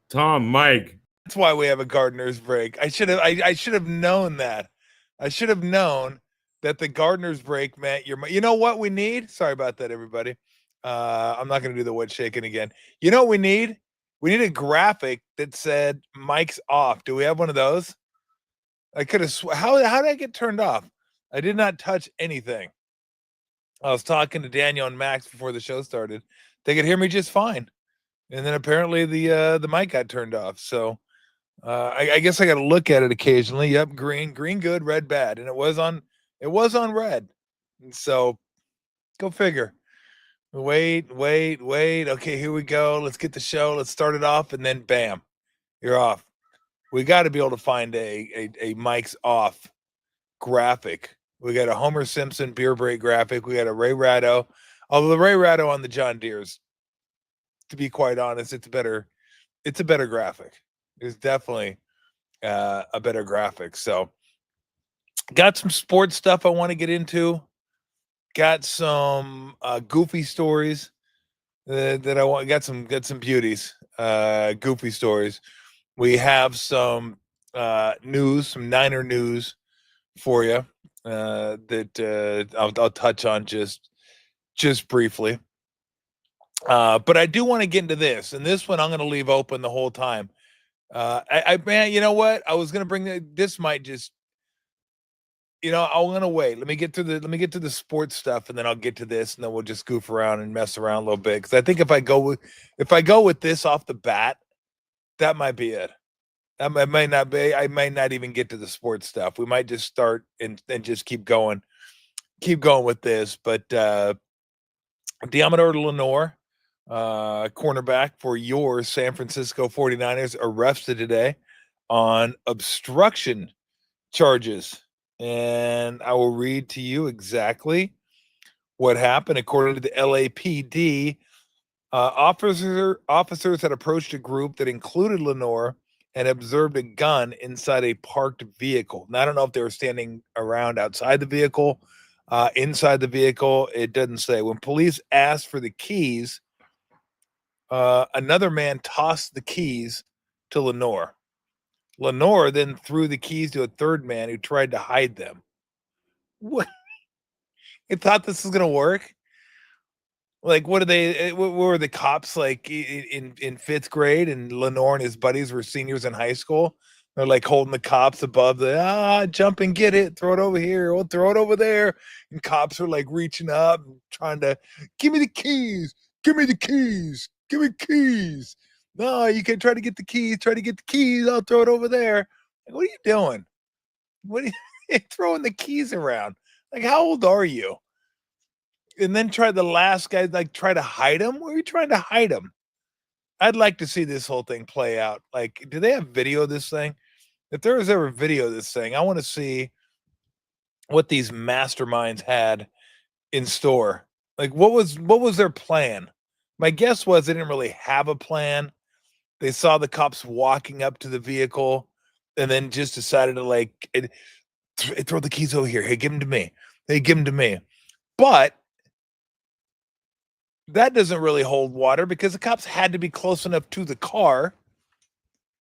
Tom, Mike. That's why we have a gardener's break. I should have known that. I should have known that the gardener's break meant you know what we need? Sorry about that, everybody. I'm not going to do the wood shaking again. You know what we need? We need a graphic that said Mike's off. Do we have one of those? I could have. How did I get turned off? I did not touch anything. I was talking to Daniel and Max before the show started. They could hear me just fine, and then apparently the mic got turned off. So I guess I got to look at it occasionally. Yep, green good, red bad, and it was on red. And so go figure. Wait. Okay, here we go. Let's get the show. Let's start it off, and then bam, you're off. We got to be able to find a Mike's off graphic. We got a Homer Simpson beer break graphic. We got a Ray Ratto. Although the Ray Ratto on the John Deere's, to be quite honest, it's better. It's a better graphic. It's definitely a better graphic. So, got some sports stuff I want to get into. Got some goofy stories that I want. Got some beauties. Goofy stories. We have some news, some Niner news for you that I'll touch on just briefly. But I do want to get into this, and this one I'm going to leave open the whole time. Man, you know what? I was going to bring this. Might just, I'm going to wait. Let me get to the sports stuff, and then I'll get to this, and then we'll just goof around and mess around a little bit. Because I think if I go with this off the bat, that might be it. I might not be. I might not even get to the sports stuff. We might just start and just keep going with this. But Diamador Lenore, cornerback for your San Francisco 49ers, arrested today on obstruction charges. And I will read to you exactly what happened. According to the LAPD, officers had approached a group that included Lenore and observed a gun inside a parked vehicle. Now, I don't know if they were standing around outside the vehicle, inside the vehicle. It doesn't say. When police asked for the keys, another man tossed the keys to Lenore. Lenore then threw the keys to a third man who tried to hide them. What? He thought this was going to work? Like, what are they? What were the cops like in fifth grade? And Lenore and his buddies were seniors in high school. They're like holding the cops above the jump and get it, throw it over here, we'll throw it over there. And cops are like reaching up and trying to give me the keys, give me the keys, give me keys. No, you can try to get the keys, try to get the keys. I'll throw it over there. Like, what are you doing? What are you throwing the keys around? Like, how old are you? And then try the last guy like try to hide him. Where are you trying to hide him? I'd like to see this whole thing play out. Like, do they have video of this thing? If there was ever video of this thing, I want to see what these masterminds had in store. Like, what was their plan? My guess was they didn't really have a plan. They saw the cops walking up to the vehicle and then just decided to throw the keys over here. Hey, give them to me. Hey, give them to me. But that doesn't really hold water because the cops had to be close enough to the car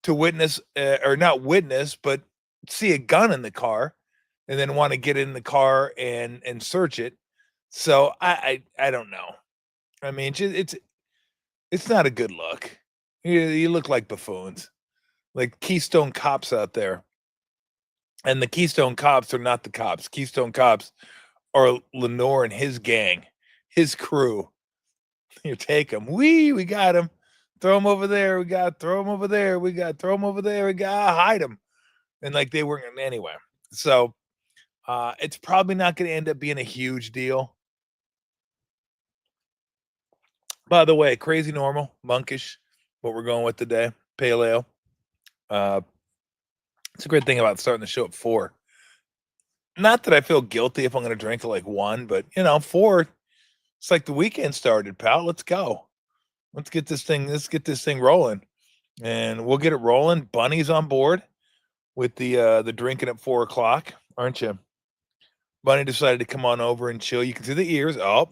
to witness, or not witness, but see a gun in the car, and then want to get in the car and search it. So I don't know. I mean, it's not a good look. You look like buffoons, like Keystone Cops out there, and the Keystone Cops are not the cops. Keystone Cops are Lenore and his gang, his crew. You take them. We got him. Throw him over there. We got throw him over there. We got throw him over there. We got hide him. And like they weren't anyway. So it's probably not going to end up being a huge deal. By the way, crazy normal, monkish, what we're going with today, paleo. Uh, it's a great thing about starting the show at 4. Not that I feel guilty if I'm going to drink at like 1, but 4. It's like the weekend started, pal. Let's go. Let's get this thing rolling, and we'll get it rolling. Bunny's on board with the drinking at 4 o'clock, aren't you? Bunny decided to come on over and chill. You can see the ears. Oh,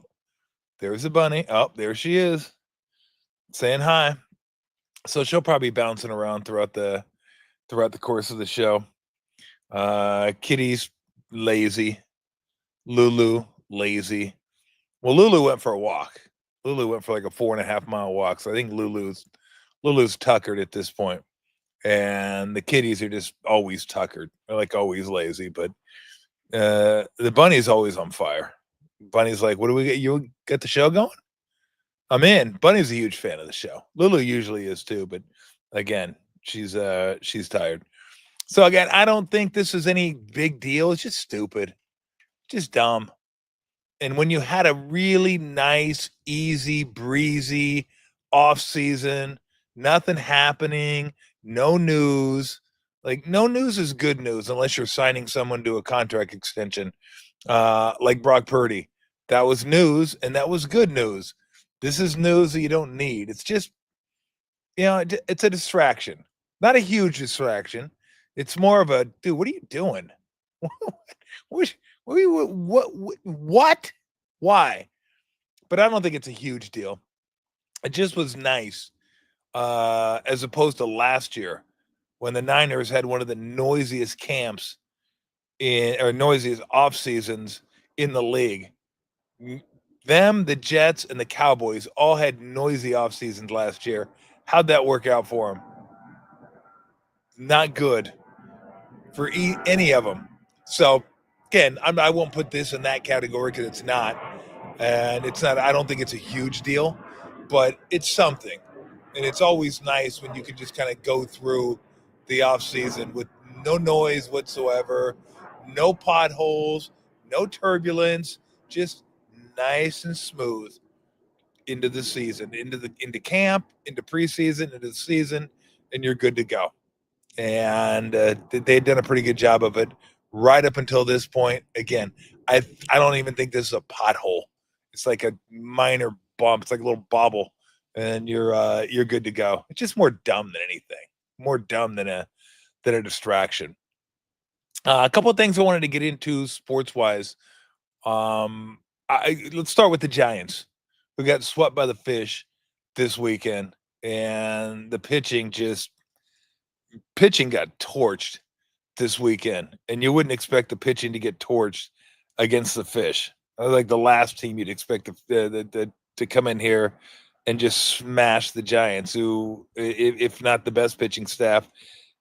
there's the bunny. Oh, there she is, saying hi. So she'll probably be bouncing around throughout the course of the show. Kitty's lazy. Lulu lazy. Well, Lulu went for a walk. Lulu went for like a 4.5 mile walk. So I think Lulu's tuckered at this point. And the kitties are just always tuckered. They're like always lazy, but the bunny's always on fire. Bunny's like, what do we get? You get the show going? I'm in. Bunny's a huge fan of the show. Lulu usually is too, but again, she's tired. So again, I don't think this is any big deal. It's just stupid. Just dumb. And when you had a really nice, easy, breezy off season, nothing happening, no news. Like no news is good news unless you're signing someone to a contract extension. Like Brock Purdy. That was news and that was good news. This is news that you don't need. It's just, it's a distraction. Not a huge distraction. It's more of a, dude, what are you doing? what, what? Why? But I don't think it's a huge deal. It just was nice, as opposed to last year when the Niners had one of the noisiest camps or noisiest off seasons in the league. Them, the Jets, and the Cowboys all had noisy off seasons last year. How'd that work out for them? Not good for any of them. So again, I won't put this in that category because it's not, and it's not. I don't think it's a huge deal, but it's something, and it's always nice when you can just kind of go through the off season with no noise whatsoever, no potholes, no turbulence, just nice and smooth into the season, into camp, into preseason, into the season, and you're good to go. And they've done a pretty good job of it right up until this point. Again, I don't even think this is a pothole. It's like a minor bump. It's like a little bobble, and you're good to go. It's just more dumb than anything. More dumb than a distraction. A couple of things I wanted to get into sports wise. Let's start with the Giants, who got swept by the Fish this weekend, and the pitching got torched this weekend, and you wouldn't expect the pitching to get torched against the Fish. Like the last team you'd expect to come in here and just smash the Giants, who, if not the best pitching staff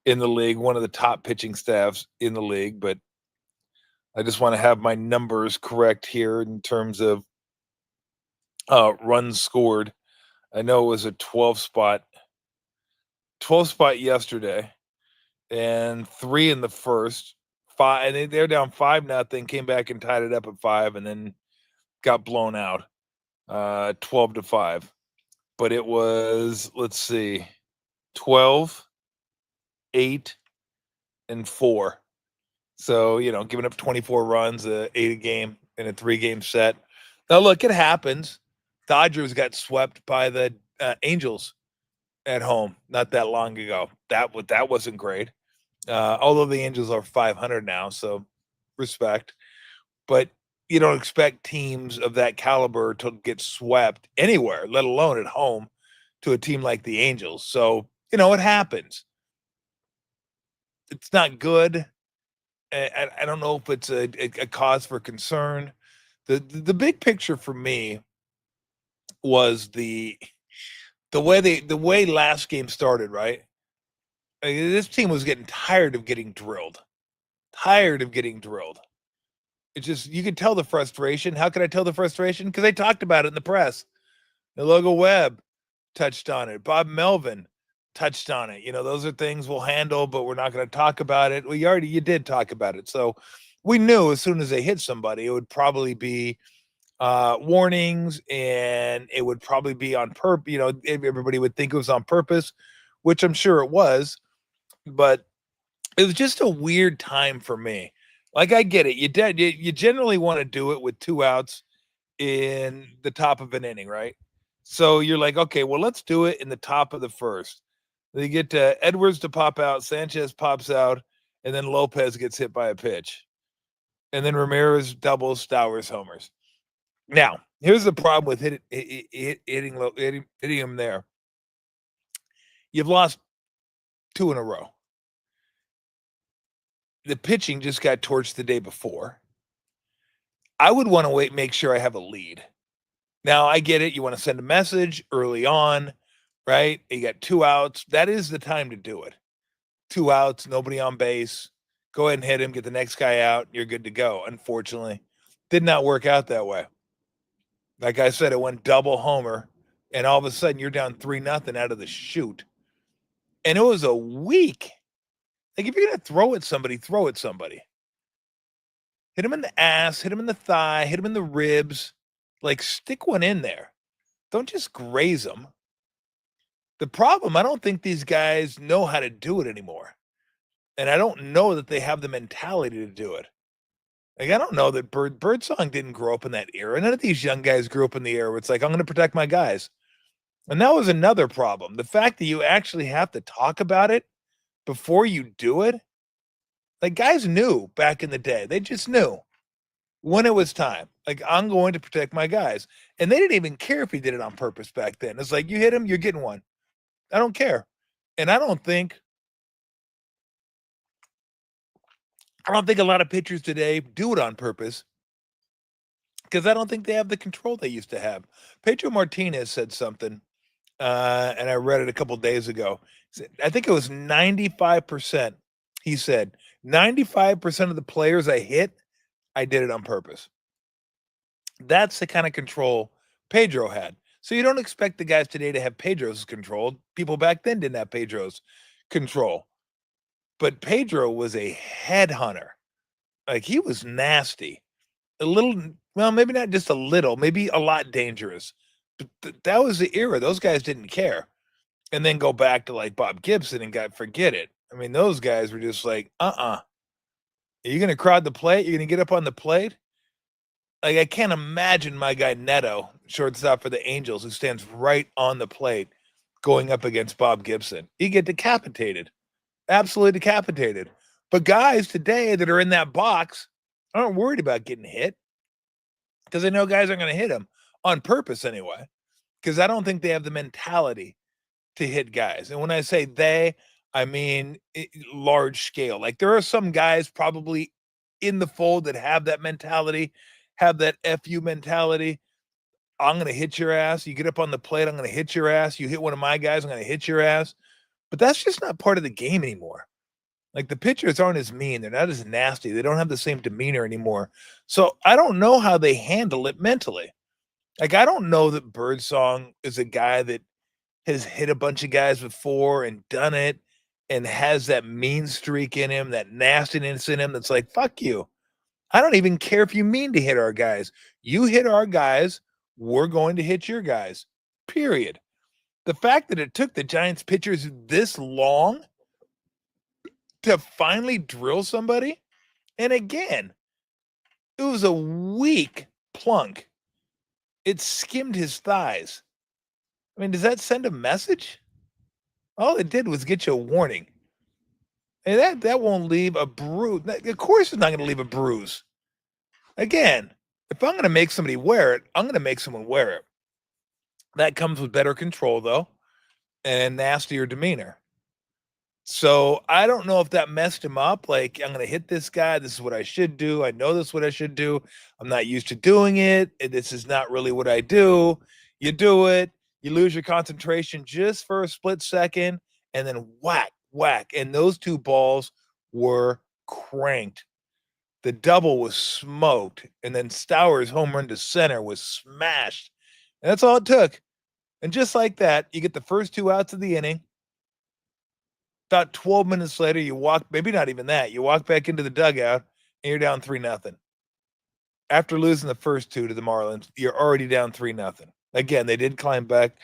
in the league, one of the top pitching staffs in the league. But I just want to have my numbers correct here in terms of runs scored. I know it was a 12 spot yesterday, and 3 in the first. 5, and they're down 5-0. Came back and tied it up at 5, and then got blown out, 12-5. But it was, let's see, 12, 8, and 4. So giving up 24 runs, 8 a game in a 3-game set. Now look, it happens. Dodgers got swept by the Angels at home not that long ago. That wasn't great. Although the Angels are 500 now, so respect. But you don't expect teams of that caliber to get swept anywhere, let alone at home to a team like the Angels. So, it happens. It's not good. I don't know if it's a cause for concern. The big picture for me was the way last game started, right? I mean, this team was getting tired of getting drilled. It's just, you could tell the frustration. How could I tell the frustration? Because they talked about it in the press. Logo Webb touched on it. Bob Melvin touched on it. Those are things we'll handle, but we're not going to talk about it. Well, you did talk about it. So we knew as soon as they hit somebody, it would probably be warnings, and it would probably be on purpose. Everybody would think it was on purpose, which I'm sure it was, but it was just a weird time for me. Like, I get it. You generally want to do it with 2 outs in the top of an inning, right? So you're like, okay, well, let's do it in the top of the first. They get Edwards to pop out, Sanchez pops out, and then Lopez gets hit by a pitch. And then Ramirez doubles, Stowers homers. Now, here's the problem with hitting him there. You've lost 2 in a row. The pitching just got torched the day before. I would want to make sure I have a lead. Now, I get it. You want to send a message early on, right? You got 2 outs. That is the time to do it. 2 outs, nobody on base. Go ahead and hit him, get the next guy out. You're good to go. Unfortunately, did not work out that way. Like I said, it went double homer, and all of a sudden you're down 3-0 out of the chute. And it was a week. Like, if you're going to throw at somebody, throw at somebody. Hit him in the ass, hit him in the thigh, hit him in the ribs. Like, stick one in there. Don't just graze them. The problem, I don't think these guys know how to do it anymore. And I don't know that they have the mentality to do it. Like, I don't know that Birdsong didn't grow up in that era. None of these young guys grew up in the era where it's like, I'm going to protect my guys. And that was another problem. The fact that you actually have to talk about it before you do it. Like, guys knew back in the day. They just knew when it was time. Like, I'm going to protect my guys. And they didn't even care if he did it on purpose back then. It's like, you hit him, you're getting one. I don't care. And I don't think a lot of pitchers today do it on purpose, because I don't think they have the control they used to have. Pedro Martinez said something, and I read it a couple days ago. I think it was 95%. He said, 95% of the players I hit, I did it on purpose. That's the kind of control Pedro had. So you don't expect the guys today to have Pedro's control. People back then didn't have Pedro's control. But Pedro was a headhunter. Like, he was nasty. A little, well, maybe not just a little, maybe a lot dangerous. But that was the era. Those guys didn't care. And then go back to like Bob Gibson and forget it. I mean, those guys were just like, Are you going to crowd the plate? You're going to get up on the plate? Like, I can't imagine my guy Neto, shortstop for the Angels, who stands right on the plate, going up against Bob Gibson. You get decapitated. Absolutely decapitated. But guys today that are in that box aren't worried about getting hit, because they know guys aren't going to hit them on purpose anyway, because I don't think they have the mentality to hit guys. And when I say they, I mean large scale. Like, there are some guys probably in the fold that have that mentality, have that FU mentality. I'm going to hit your ass. You get up on the plate, I'm going to hit your ass. You hit one of my guys, I'm going to hit your ass. But that's just not part of the game anymore. Like, the pitchers aren't as mean. They're not as nasty. They don't have the same demeanor anymore. So I don't know how they handle it mentally. Like, I don't know that Birdsong is a guy that has hit a bunch of guys before and done it and has that mean streak in him, that nastiness in him that's like, fuck you. I don't even care if you mean to hit our guys. You hit our guys, we're going to hit your guys, period. The fact that it took the Giants pitchers this long to finally drill somebody, and again, it was a weak plunk. It skimmed his thighs. I mean, does that send a message? All it did was get you a warning. And that won't leave a bruise. Of course it's not going to leave a bruise. Again, if I'm going to make somebody wear it, I'm going to make someone wear it. That comes with better control, though, and nastier demeanor. So I don't know if that messed him up. Like, I'm going to hit this guy. This is what I should do. I know this is what I should do. I'm not used to doing it. This is not really what I do. You do it. You lose your concentration just for a split second, and then whack, whack. And those 2 balls were cranked. The double was smoked, and then Stowers' home run to center was smashed. And that's all it took. And just like that, you get the first 2 outs of the inning. About 12 minutes later, you walk, maybe not even that, you walk back into the dugout, and you're down 3-0. After losing the first 2 to the Marlins, you're already down 3-0. Again, they did climb back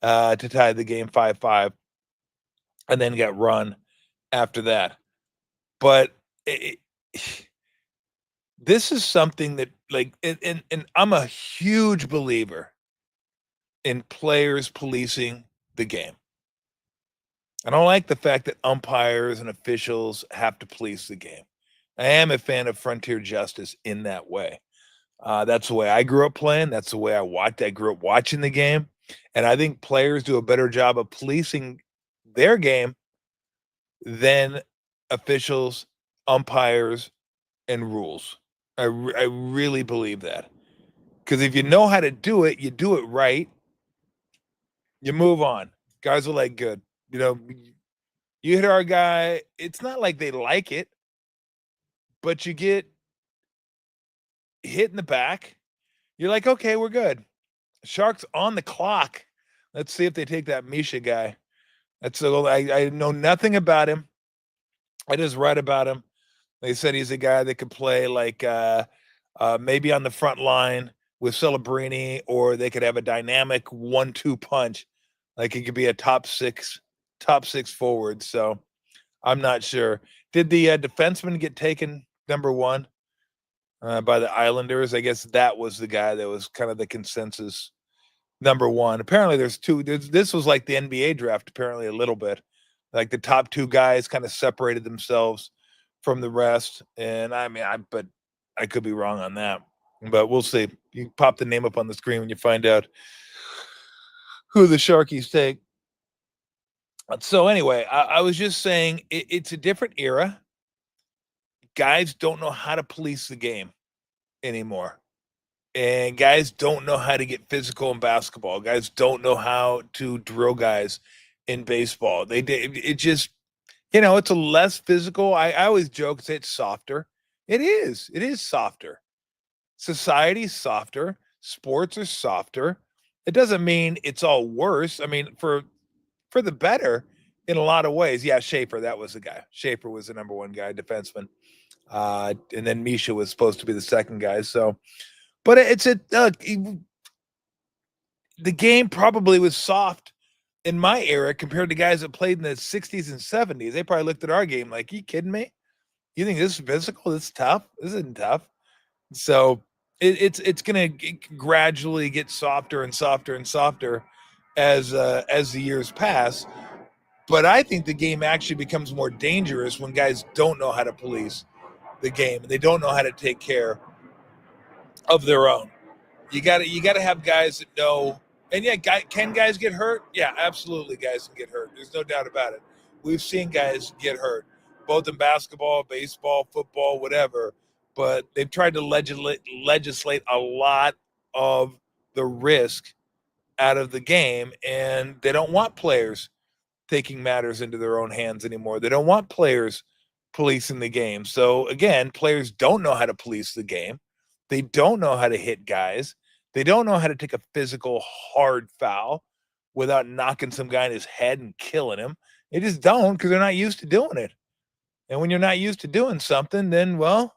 to tie the game 5-5, and then got run after that. But this is something that, like, and I'm a huge believer in players policing the game. I don't like the fact that umpires and officials have to police the game. I am a fan of frontier justice in that way. That's the way I grew up playing. That's the way I grew up watching the game. And I think players do a better job of policing their game than officials, umpires, and rules. I really believe that. Because if you know how to do it, you do it right, you move on. Guys are like, good. You know, you hit our guy. It's not like they like it, but you get hit in the back. You're like, okay, we're good. Sharks on the clock. Let's see if they take that Misha guy. I know nothing about him. I just read about him. They said he's a guy that could play like maybe on the front line with Celebrini, or they could have a dynamic 1-2 punch. Like he could be a top six forward. So I'm not sure. Did the defenseman get taken number one by the Islanders? I guess that was the guy that was kind of the consensus number one. Apparently, there's two. This was like the NBA draft. Apparently, a little bit like the top two guys kind of separated themselves from the rest. And I mean, but I could be wrong on that. But we'll see. You pop the name up on the screen when you find out who the Sharkies take. So anyway, I was just saying it's a different era. Guys don't know how to police the game anymore. And guys don't know how to get physical in basketball. Guys don't know how to drill guys in baseball. It just, it's a less physical. I always joke, say it's softer. It is. It is softer. Society's softer. Sports are softer. It doesn't mean it's all worse. I mean, for the better in a lot of ways. Yeah, Schaefer, that was the guy. Schaefer was the number one guy, defenseman. And then Misha was supposed to be the second guy. So, but the game probably was soft in my era compared to guys that played in the 60s and 70s. They probably looked at our game like, you kidding me? You think this is physical? This is tough? This isn't tough. So it's going to gradually get softer and softer and softer as the years pass. But I think the game actually becomes more dangerous when guys don't know how to police the game and they don't know how to take care of their own. You got to have guys that know. And yeah, can guys get hurt? Yeah, absolutely, guys can get hurt. There's no doubt about it. We've seen guys get hurt, both in basketball, baseball, football, whatever. But they've tried to legislate a lot of the risk out of the game, and they don't want players taking matters into their own hands anymore. They don't want players policing the game. So again, players don't know how to police the game. They don't know how to hit guys. They don't know how to take a physical, hard foul without knocking some guy in his head and killing him. They just don't, because they're not used to doing it. And when you're not used to doing something, then, well,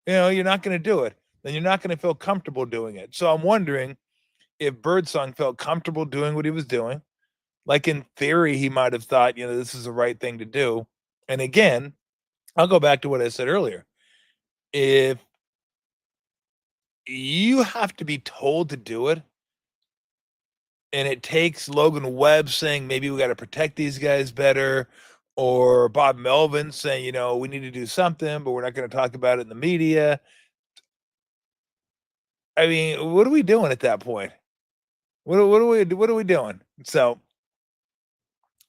you're not going to do it. Then you're not going to feel comfortable doing it. So I'm wondering if Birdsong felt comfortable doing what he was doing. Like in theory, he might have thought, this is the right thing to do. And again, I'll go back to what I said earlier. If you have to be told to do it, and it takes Logan Webb saying maybe we got to protect these guys better, or Bob Melvin saying, we need to do something, but we're not going to talk about it in the media. I mean, what are we doing at that point? What are we doing? So,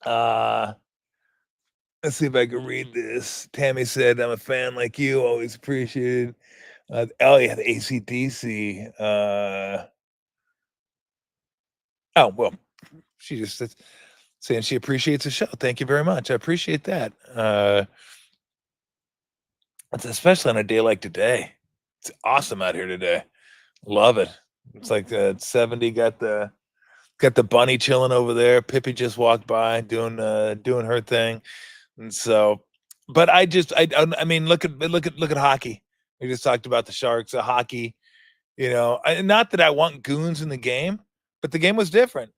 let's see if I can read this. Tammy said, I'm a fan like you, always appreciated. Yeah, the AC/DC. Oh, well, she just says, saying she appreciates the show. Thank you very much. I appreciate that. It's especially on a day like today. It's awesome out here today. Love it. It's like 70. Got the bunny chilling over there. Pippi just walked by doing her thing. And so, but I mean, look at hockey. We just talked about the Sharks, hockey. Not that I want goons in the game, but the game was different.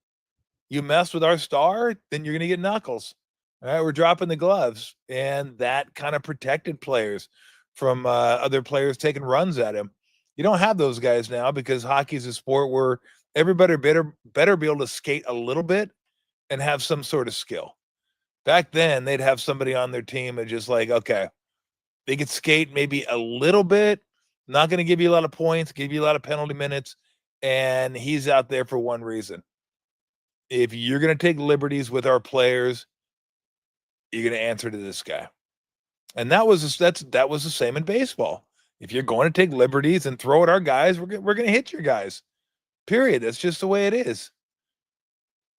You mess with our star, then you're going to get knuckles. All right, we're dropping the gloves, and that kind of protected players from other players taking runs at him. You don't have those guys now because hockey is a sport where everybody better be able to skate a little bit and have some sort of skill. Back then, they'd have somebody on their team and just like, okay, they could skate maybe a little bit, not going to give you a lot of points, give you a lot of penalty minutes, and he's out there for one reason. If you're going to take liberties with our players, you're going to answer to this guy. And that was the same in baseball. If you're going to take liberties and throw at our guys, we're going to hit your guys. Period. That's just the way it is.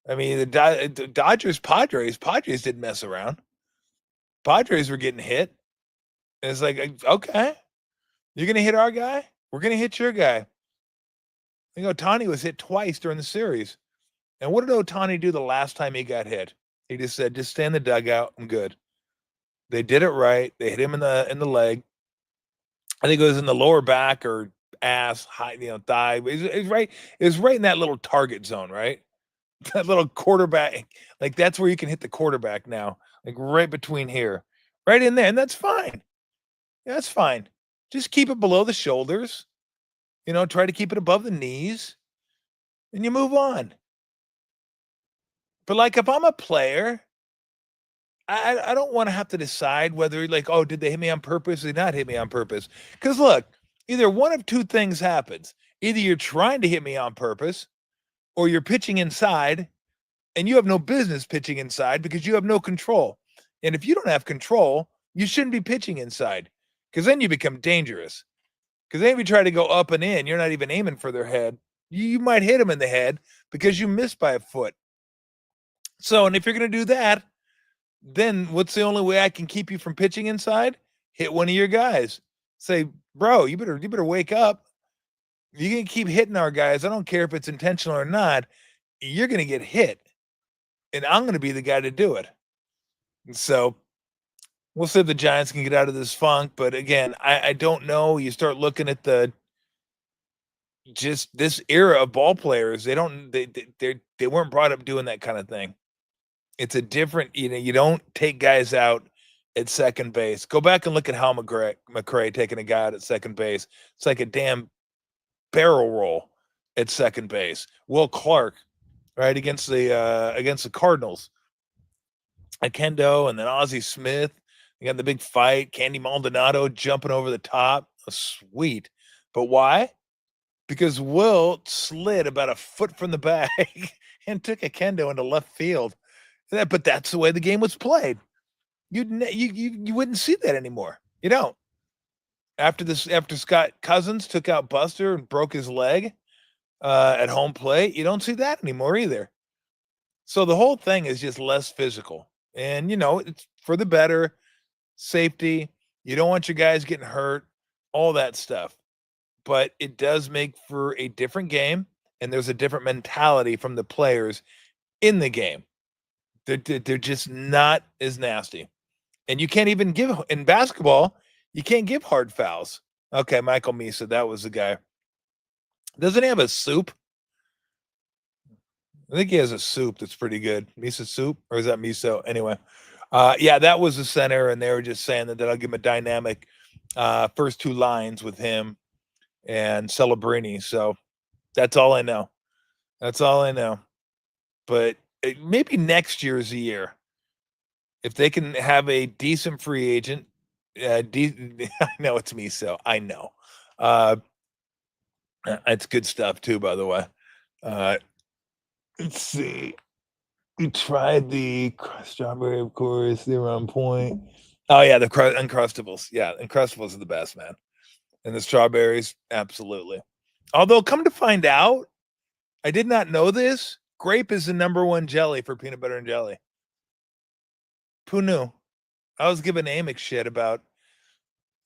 I mean, the Dodgers, Padres didn't mess around. Padres were getting hit. And it's like, okay, you're going to hit our guy? We're going to hit your guy. I think Ohtani was hit twice during the series. And what did Ohtani do the last time he got hit? He just said, just stay in the dugout. I'm good. They did it right. They hit him in the leg. I think it was in the lower back or ass, high, thigh. It was right in that little target zone, right? That little quarterback. Like that's where you can hit the quarterback now. Like right between here. Right in there. And that's fine. Yeah, that's fine. Just keep it below the shoulders. Try to keep it above the knees. And you move on. But like if I'm a player, I don't want to have to decide whether like, oh, did they hit me on purpose or did they not hit me on purpose? Because look, either one of two things happens. Either you're trying to hit me on purpose or you're pitching inside and you have no business pitching inside because you have no control. And if you don't have control, you shouldn't be pitching inside because then you become dangerous. Because then if you try to go up and in, you're not even aiming for their head. You might hit them in the head because you missed by a foot. So, and if you're going to do that, then what's the only way I can keep you from pitching inside? Hit one of your guys. Say, bro, you better wake up. You're going to keep hitting our guys. I don't care if it's intentional or not. You're going to get hit. And I'm going to be the guy to do it. And so we'll see if the Giants can get out of this funk. But again, I don't know. You start looking at just this era of ball players. They weren't brought up doing that kind of thing. It's a different, you don't take guys out at second base. Go back and look at Hal McRae taking a guy out at second base. It's like a damn barrel roll at second base. Will Clark, right, against the Cardinals. Kendo and then Ozzie Smith. You got the big fight. Candy Maldonado jumping over the top. Oh, sweet. But why? Because Will slid about a foot from the bag and took a Kendo into left field. But that's the way the game was played. You wouldn't see that anymore. You don't. After Scott Cousins took out Buster and broke his leg at home plate, you don't see that anymore either. So the whole thing is just less physical. And, it's for the better, safety. You don't want your guys getting hurt, all that stuff. But it does make for a different game, and there's a different mentality from the players in the game. They're just not as nasty. And you can't even give, in basketball, you can't give hard fouls. Okay, Michael Misa, that was the guy. Doesn't he have a soup? I think he has a soup that's pretty good. Miso soup, or is that miso? Anyway, yeah, that was the center, and they were just saying that I'll give him a dynamic first two lines with him and Celebrini. So that's all I know. That's all I know. But maybe next year's the year. If they can have a decent free agent, I know it's miso. I know. It's good stuff too, by the way. Let's see. We tried the strawberry, of course. They were on point. Oh yeah, the Uncrustables. Yeah, Uncrustables are the best, man. And the strawberries, absolutely. Although, come to find out, I did not know this. Grape is the #1 jelly for peanut butter and jelly. Who knew? I was giving Amick shit about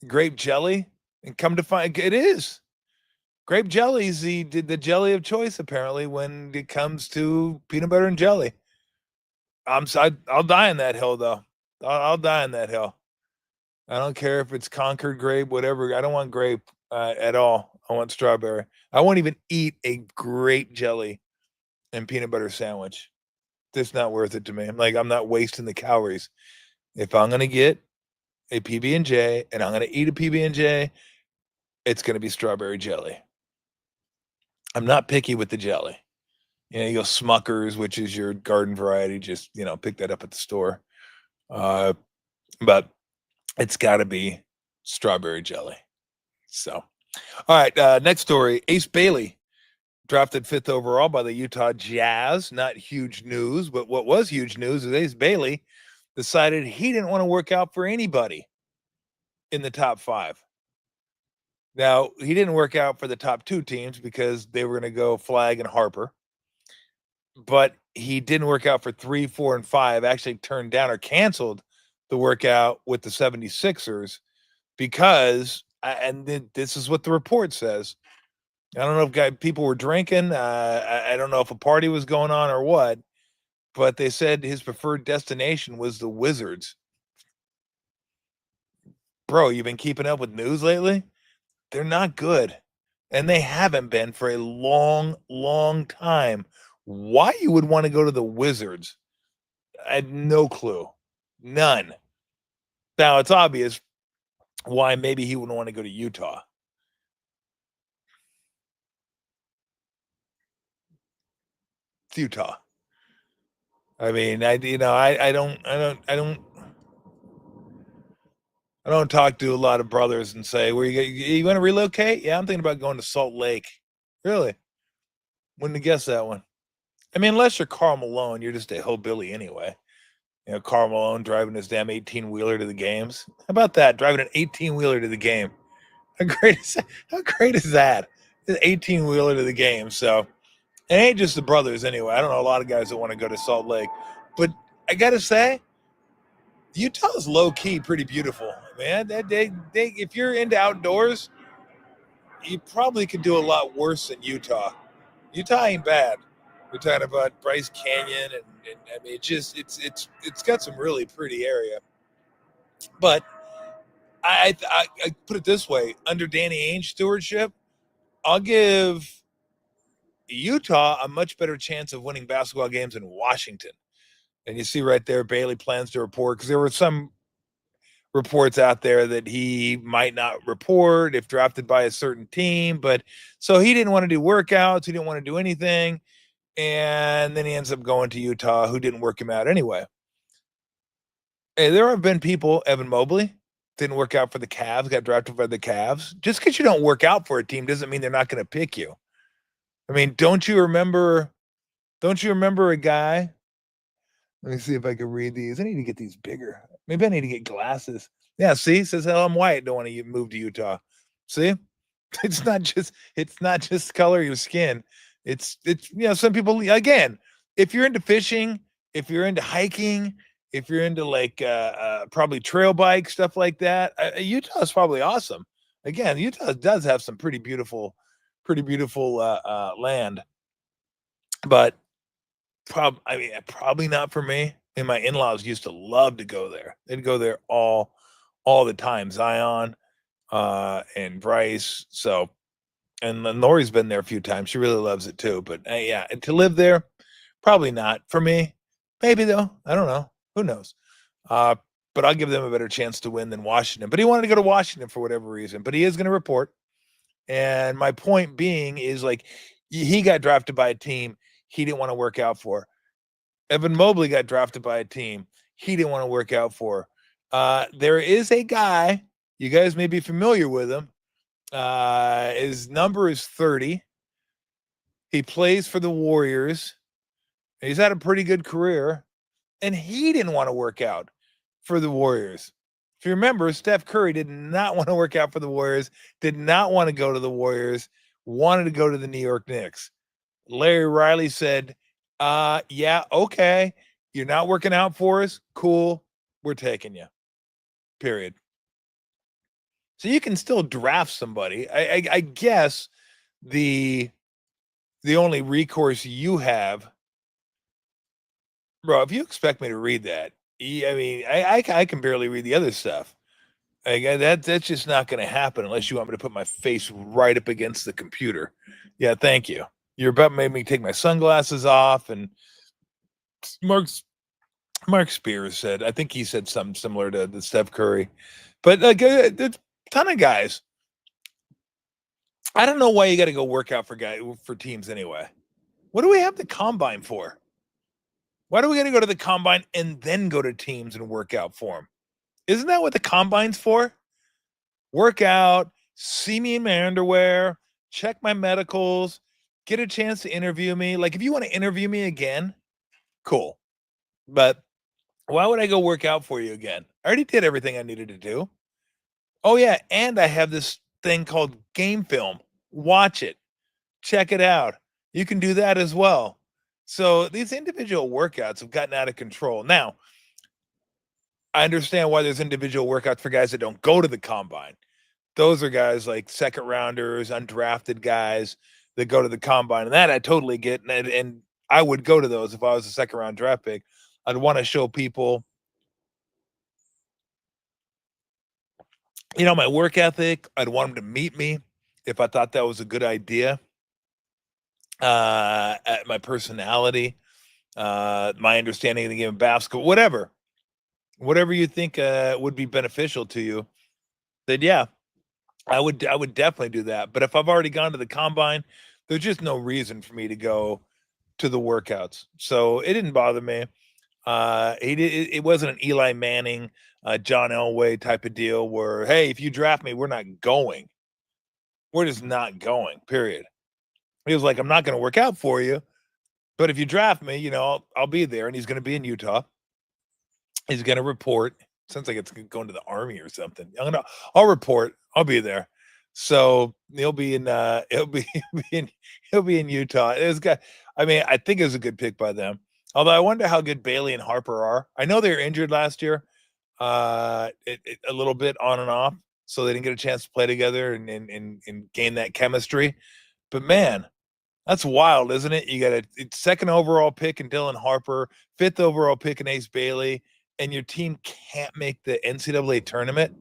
grape jelly, and come to find it is. Grape jelly is the jelly of choice, apparently, when it comes to peanut butter and jelly. I'll die on that hill, though. I'll die on that hill. I don't care if it's Concord grape, whatever. I don't want grape at all. I want strawberry. I won't even eat a grape jelly and peanut butter sandwich. It's not worth it to me. I'm not wasting the calories. If I'm going to get a PB&J and I'm going to eat a PB&J, it's going to be strawberry jelly. I'm not picky with the jelly. You go Smucker's, which is your garden variety. Just, pick that up at the store. But it's got to be strawberry jelly. So, all right. Next story. Ace Bailey, drafted 5th overall by the Utah Jazz. Not huge news, but what was huge news is Ace Bailey decided he didn't want to work out for anybody in the top 5. Now, he didn't work out for the top 2 teams because they were going to go Flag and Harper. But he didn't work out for 3, 4, and 5, actually turned down or canceled the workout with the 76ers because, and this is what the report says. I don't know if people were drinking. I don't know if a party was going on or what, but they said his preferred destination was the Wizards. Bro, you've been keeping up with news lately? They're not good. And they haven't been for a long, long time. Why you would want to go to the Wizards? I had no clue. None. Now it's obvious why maybe he wouldn't want to go to Utah. It's Utah. I mean, I don't talk to a lot of brothers and say, "Where you want to relocate?" Yeah, I'm thinking about going to Salt Lake. Really? Wouldn't have guessed that one. I mean, unless you're Karl Malone, you're just a hillbilly anyway. You know, Karl Malone driving his damn 18-wheeler to the games. How about that? Driving an 18-wheeler to the game. How great is that? An 18-wheeler to the game. So it ain't just the brothers anyway. I don't know a lot of guys that want to go to Salt Lake. But I gotta say, Utah is low key pretty beautiful, man. If you're into outdoors, you probably could do a lot worse than Utah. Utah ain't bad. We're talking about Bryce Canyon, and I mean, it's got some really pretty area. But I put it this way: under Danny Ainge stewardship, I'll give Utah a much better chance of winning basketball games in Washington. And you see right there, Bailey plans to report because there were some reports out there that he might not report if drafted by a certain team. But so he didn't want to do workouts, he didn't want to do anything. And then he ends up going to Utah, who didn't work him out anyway. Hey, there have been people, Evan Mobley, didn't work out for the Cavs, got drafted by the Cavs. Just because you don't work out for a team doesn't mean they're not going to pick you. I mean, don't you remember a guy? Let me see if I can read these. I need to get these bigger. Maybe I need to get glasses. Yeah, see, it says hell, I'm white. Don't want to move to Utah. See, it's not just color of your skin. It's some people again. If you're into fishing, if you're into hiking, if you're into like probably trail bike stuff like that, Utah is probably awesome. Again, Utah does have some pretty beautiful land, but probably not for me. And my in-laws used to love to go there. They'd go there all the time. Zion, and Bryce. So, and Lori's been there a few times. She really loves it too. But yeah, to live there, probably not for me. Maybe though. I don't know. Who knows? Uh, but I'll give them a better chance to win than Washington. But he wanted to go to Washington for whatever reason. But he is going to report. And my point being is like he got drafted by a team he didn't want to work out for. Evan Mobley got drafted by a team he didn't want to work out for. There is a guy, you guys may be familiar with him. His number is 30. He plays for the Warriors. He's had a pretty good career, and he didn't want to work out for the Warriors. If you remember, Steph Curry did not want to work out for the Warriors, did not want to go to the Warriors, wanted to go to the New York Knicks. Larry Riley said, yeah, okay. You're not working out for us. Cool. We're taking you. Period. So you can still draft somebody. I guess the only recourse you have, bro, if you expect me to read that, I mean, I can barely read the other stuff. That's just not going to happen unless you want me to put my face right up against the computer. Yeah, thank you. You're about to make me take my sunglasses off. And Mark Spears said, I think he said something similar to the Steph Curry, but like a ton of guys. I don't know why you got to go work out for teams anyway. What do we have the combine for? Why do we got to go to the combine and then go to teams and work out for them? Isn't that what the combine's for? Work out, see me in my underwear, check my medicals, get a chance to interview me. Like if you want to interview me again, cool. But Why would I go work out for you again? I already did everything I needed to do. Oh yeah, and I have this thing called game film. Watch it. Check it out. You can do that as well. So these individual workouts have gotten out of control. Now, I understand why there's individual workouts for guys that don't go to the combine. Those are guys like second rounders, undrafted guys that go to the combine. And that I totally get. And I would go to those if I was a second round draft pick. I'd want to show people, my work ethic. I'd want them to meet me if I thought that was a good idea. My personality, my understanding of the game of basketball, whatever you think would be beneficial to you, then yeah, I would definitely do that. But if I've already gone to the combine, there's just no reason for me to go to the workouts. So it didn't bother me. It wasn't an Eli Manning, John Elway type of deal where, hey, if you draft me, we're not going. We're just not going. Period. He was like, I'm not going to work out for you, but if you draft me, I'll be there. And he's going to be in Utah. He's going to report. Sounds like it's going to the Army or something. I'll report. I'll be there. So he'll be in he'll be in Utah. I think it was a good pick by them. Although I wonder how good Bailey and Harper are. I know they were injured last year, a little bit on and off, so they didn't get a chance to play together and gain that chemistry. But man, that's wild, isn't it? You got a second overall pick in Dylan Harper, fifth overall pick in Ace Bailey, and your team can't make the NCAA tournament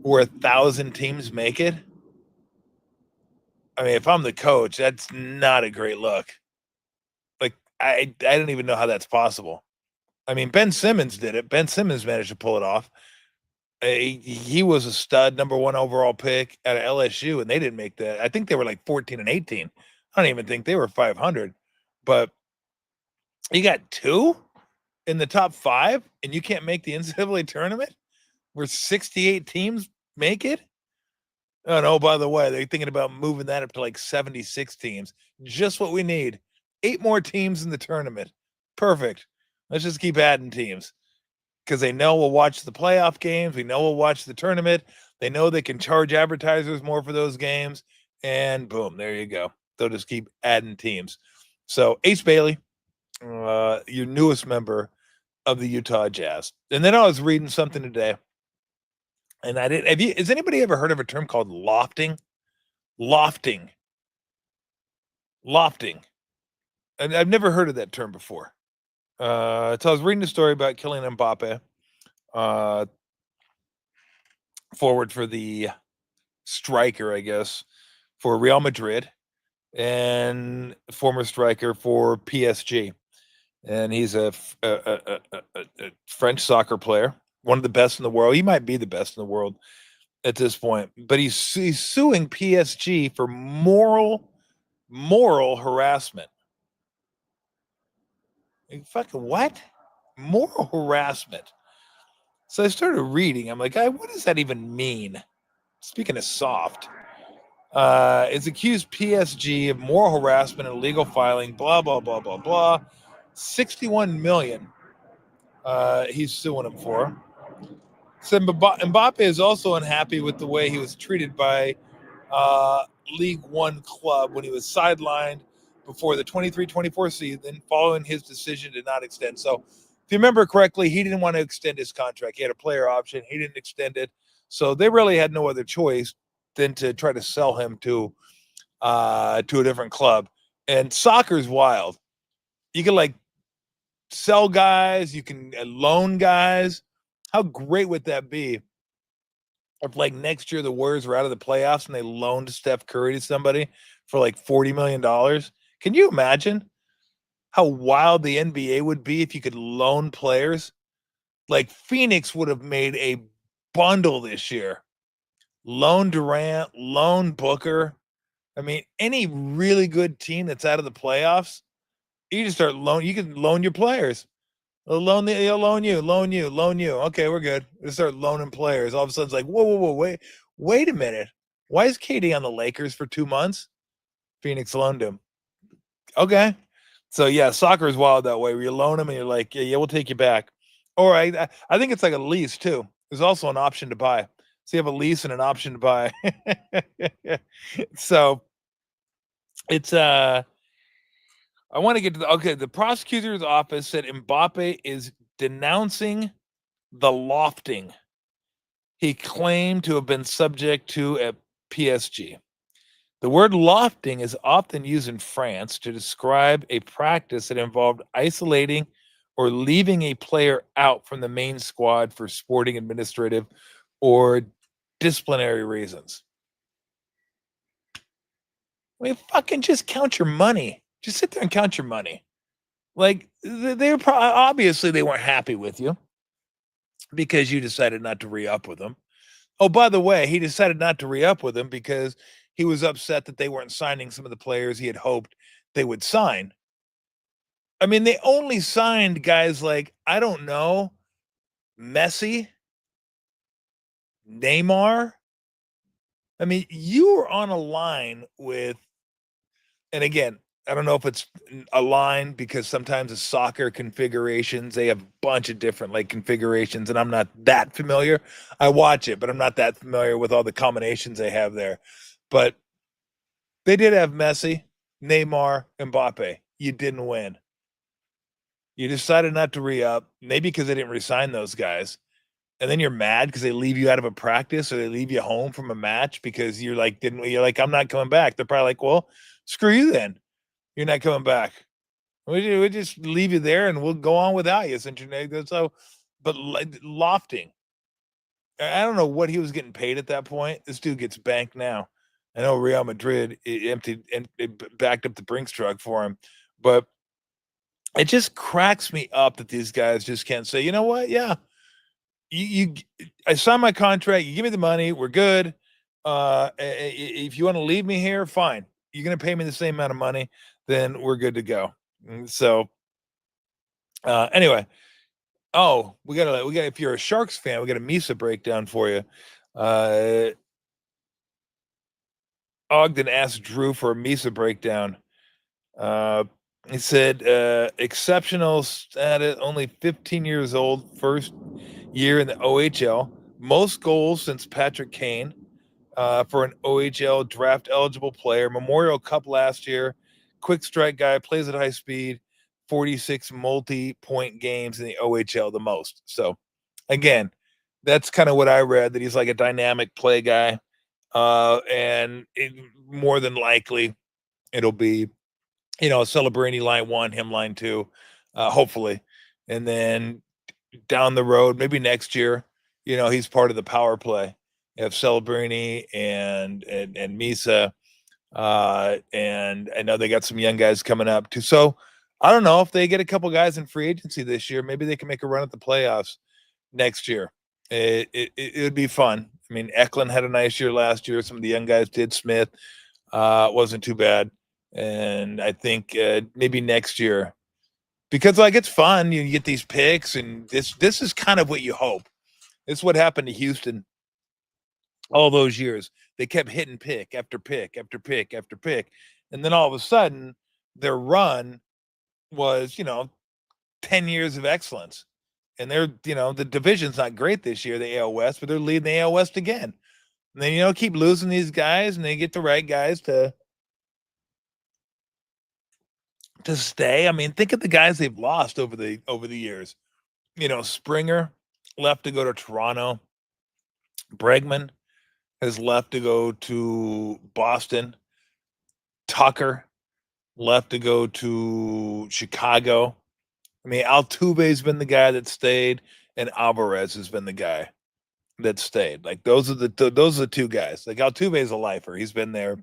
where 1,000 teams make it. I mean, if I'm the coach, that's not a great look. Like, I don't even know how that's possible. I mean, Ben Simmons did it. Ben Simmons managed to pull it off. He was a stud, number one overall pick at LSU, and they didn't make that. I think they were like 14 and 18. I don't even think they were 500. But you got two in the top five, and you can't make the NCAA tournament where 68 teams make it? Oh, no, by the way, they're thinking about moving that up to like 76 teams. Just what we need. 8 more teams in the tournament. Perfect. Let's just keep adding teams because they know we'll watch the playoff games. We know we'll watch the tournament. They know they can charge advertisers more for those games. And boom, there you go. They'll just keep adding teams. So Ace Bailey, your newest member of the Utah Jazz. And then I was reading something today. And has anybody ever heard of a term called lofting? Lofting. And I've never heard of that term before. So I was reading a story about Kylian Mbappe, forward for the striker, I guess, for Real Madrid, and former striker for PSG. And he's a French soccer player, one of the best in the world. He might be the best in the world at this point, but he's suing PSG for moral harassment. Fucking what? Moral harassment. So I started reading. I'm like, what does that even mean? Speaking of soft, it's accused PSG of moral harassment and illegal filing, blah, blah, blah, blah, blah. 61 million he's suing him for. So Mbappe is also unhappy with the way he was treated by League One club when he was sidelined before the 23-24 season following his decision to not extend. So if you remember correctly, he didn't want to extend his contract. He had a player option. He didn't extend it. So they really had no other choice than to try to sell him to a different club. And soccer's wild. You can like sell guys, you can loan guys. How great would that be if like next year the Warriors were out of the playoffs and they loaned Steph Curry to somebody for like $40 million? Can you imagine how wild the NBA would be if you could loan players? Like Phoenix would have made a bundle this year. Loan Durant, loan Booker. I mean, any really good team that's out of the playoffs, you just start you can loan your players. They'll loan you. Okay, we're good. They start loaning players. All of a sudden, it's like, whoa, wait a minute. Why is KD on the Lakers for 2 months? Phoenix loaned him. Okay. So, yeah, soccer is wild that way where you loan him and you're like, yeah, we'll take you back. Or I think it's like a lease too. There's also an option to buy. So you have a lease and an option to buy. So it's I want to get to the prosecutor's office said Mbappe is denouncing the lofting he claimed to have been subject to at PSG. The word lofting is often used in France to describe a practice that involved isolating or leaving a player out from the main squad for sporting, administrative, or disciplinary reasons. I mean, fucking just count your money. Just sit there and count your money. Like they're obviously they weren't happy with you because you decided not to re-up with them. Oh, by the way, he decided not to re-up with him because he was upset that they weren't signing some of the players he had hoped they would sign. I mean, they only signed guys like, I don't know, Messi, Neymar. I mean, you were on a line with, and again, I don't know if it's a line because sometimes the soccer configurations, they have a bunch of different like configurations, and I'm not that familiar. I watch it, but I'm not that familiar with all the combinations they have there. But they did have Messi, Neymar, Mbappe. You didn't win. You decided not to re-up, maybe because they didn't resign those guys. And then you're mad because they leave you out of a practice or they leave you home from a match because you're like, I'm not coming back. They're probably like, well, screw you then. You're not coming back. We just leave you there and we'll go on without you. So, but lofting, I don't know what he was getting paid at that point. This dude gets banked now. I know Real Madrid emptied and it backed up the Brinks truck for him, but it just cracks me up that these guys just can't say, you know what? Yeah, I signed my contract. You give me the money. We're good. If you want to leave me here, fine. You're going to pay me the same amount of money, then we're good to go. So, anyway, if you're a Sharks fan, we got a Misa breakdown for you. Ogden asked Drew for a Misa breakdown. He said, exceptional status, only 15 years old, first year in the OHL, most goals since Patrick Kane for an OHL draft eligible player, Memorial Cup last year, quick strike guy, plays at high speed, 46 multi-point games in the OHL, the most. So, again, that's kind of what I read, that he's like a dynamic play guy. And more than likely, it'll be, Celebrini line one, him line two, hopefully. And then down the road, maybe next year, he's part of the power play. You have Celebrini and Misa. And I know they got some young guys coming up too. So I don't know if they get a couple guys in free agency this year. Maybe they can make a run at the playoffs next year. It would be fun. I mean, Eklund had a nice year last year. Some of the young guys did. Smith wasn't too bad. And I think maybe next year, because like it's fun, you get these picks, and this is kind of what you hope. It's what happened to Houston all those years. They kept hitting pick after pick after pick after pick, and then all of a sudden, their run was 10 years of excellence. And they're the division's not great this year, the AL West, but they're leading the AL West again. And then keep losing these guys, and they get the right guys to stay. I mean, think of the guys they've lost over the years. Springer left to go to Toronto. Bregman has left to go to Boston. Tucker left to go to Chicago. I mean, Altuve's been the guy that stayed, and Alvarez has been the guy that stayed. Like those are the two guys. Like Altuve's a lifer. He's been there.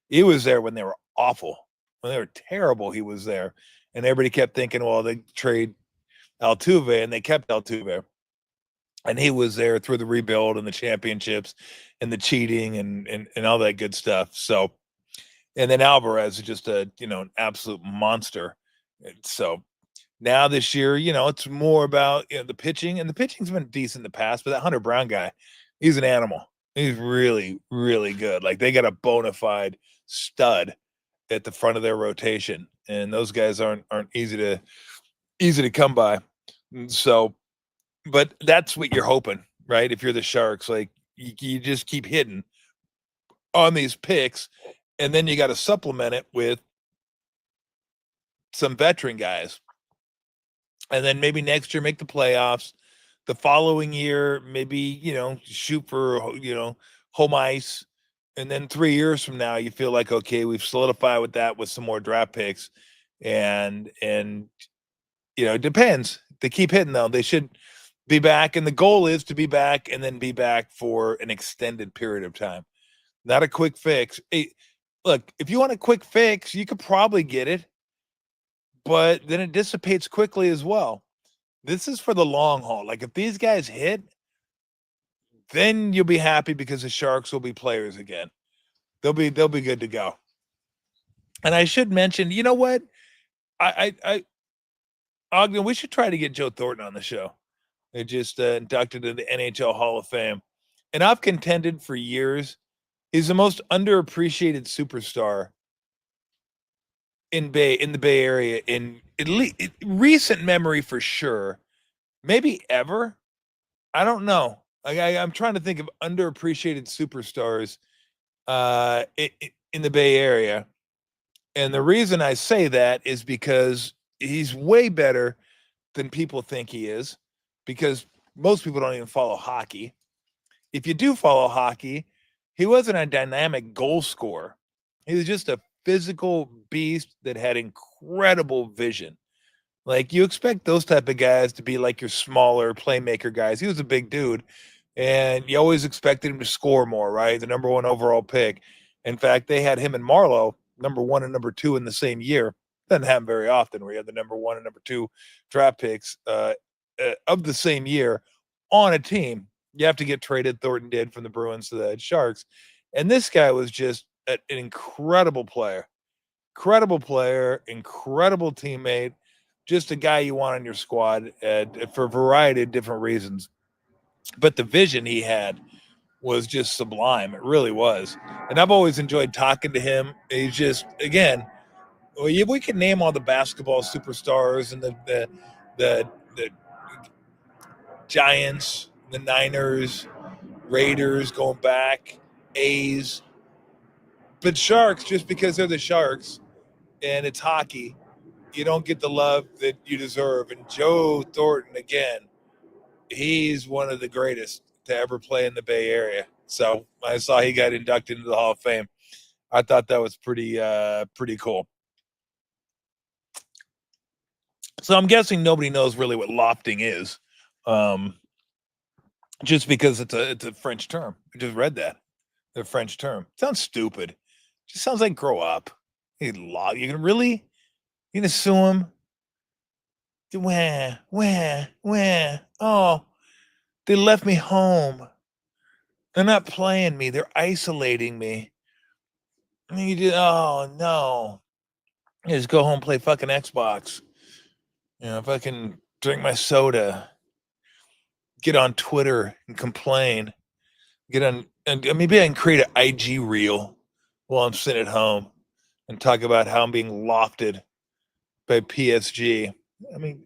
He was there when they were awful. When they were terrible, he was there. And everybody kept thinking, well, they trade Altuve, and they kept Altuve. And he was there through the rebuild and the championships and the cheating and all that good stuff. So, and then Alvarez is just an absolute monster. So now this year, it's more about the pitching, and the pitching's been decent in the past, but that Hunter Brown guy, he's an animal. He's really, really good. Like they got a bona fide stud at the front of their rotation, and those guys aren't easy to come by. So But that's what you're hoping, right? If you're the Sharks, like you just keep hitting on these picks, and then you got to supplement it with some veteran guys, and then maybe next year make the playoffs. The following year, maybe shoot for home ice, and then 3 years from now, you feel like okay, we've solidified with that with some more draft picks, and it depends. They keep hitting though. They should be back, and the goal is to be back and then be back for an extended period of time, not a quick fix. Hey, look, if you want a quick fix, you could probably get it, but then it dissipates quickly as well. This is for the long haul. Like if these guys hit, then you'll be happy because the Sharks will be players again. They'll be good to go. And I should mention, you know what? I Ogden, we should try to get Joe Thornton on the show. They just inducted into the NHL Hall of Fame. And I've contended for years he's the most underappreciated superstar in the Bay Area in at least recent memory for sure. Maybe ever. I don't know. I'm trying to think of underappreciated superstars in the Bay Area. And the reason I say that is because he's way better than people think he is, because most people don't even follow hockey. If you do follow hockey, he wasn't a dynamic goal scorer. He was just a physical beast that had incredible vision. Like you expect those type of guys to be like your smaller playmaker guys. He was a big dude, and you always expected him to score more, right? The number one overall pick. In fact, they had him and Marlowe, number one and number two in the same year. Doesn't happen very often where you have the number one and number two draft picks of the same year on a team. You have to get traded. Thornton did from the Bruins to the Sharks. And this guy was just an incredible player, incredible teammate, just a guy you want on your squad for a variety of different reasons. But the vision he had was just sublime. It really was. And I've always enjoyed talking to him. He's just, again, we can name all the basketball superstars and the Giants, the Niners, Raiders going back, A's. But Sharks, just because they're the Sharks and it's hockey, you don't get the love that you deserve. And Joe Thornton, again, he's one of the greatest to ever play in the Bay Area. So I saw he got inducted into the Hall of Fame. I thought that was pretty cool. So I'm guessing nobody knows really what lofting is, just because it's a French term. I just read that, the French term. Sounds stupid. Just sounds like grow up. You can really you gonna sue him? Where? Oh, they left me home. They're not playing me. They're isolating me. I mean, oh no. You just go home and play fucking Xbox. If I can drink my soda, get on Twitter and complain, and maybe I can create an IG reel while I'm sitting at home and talk about how I'm being lofted by PSG. I mean,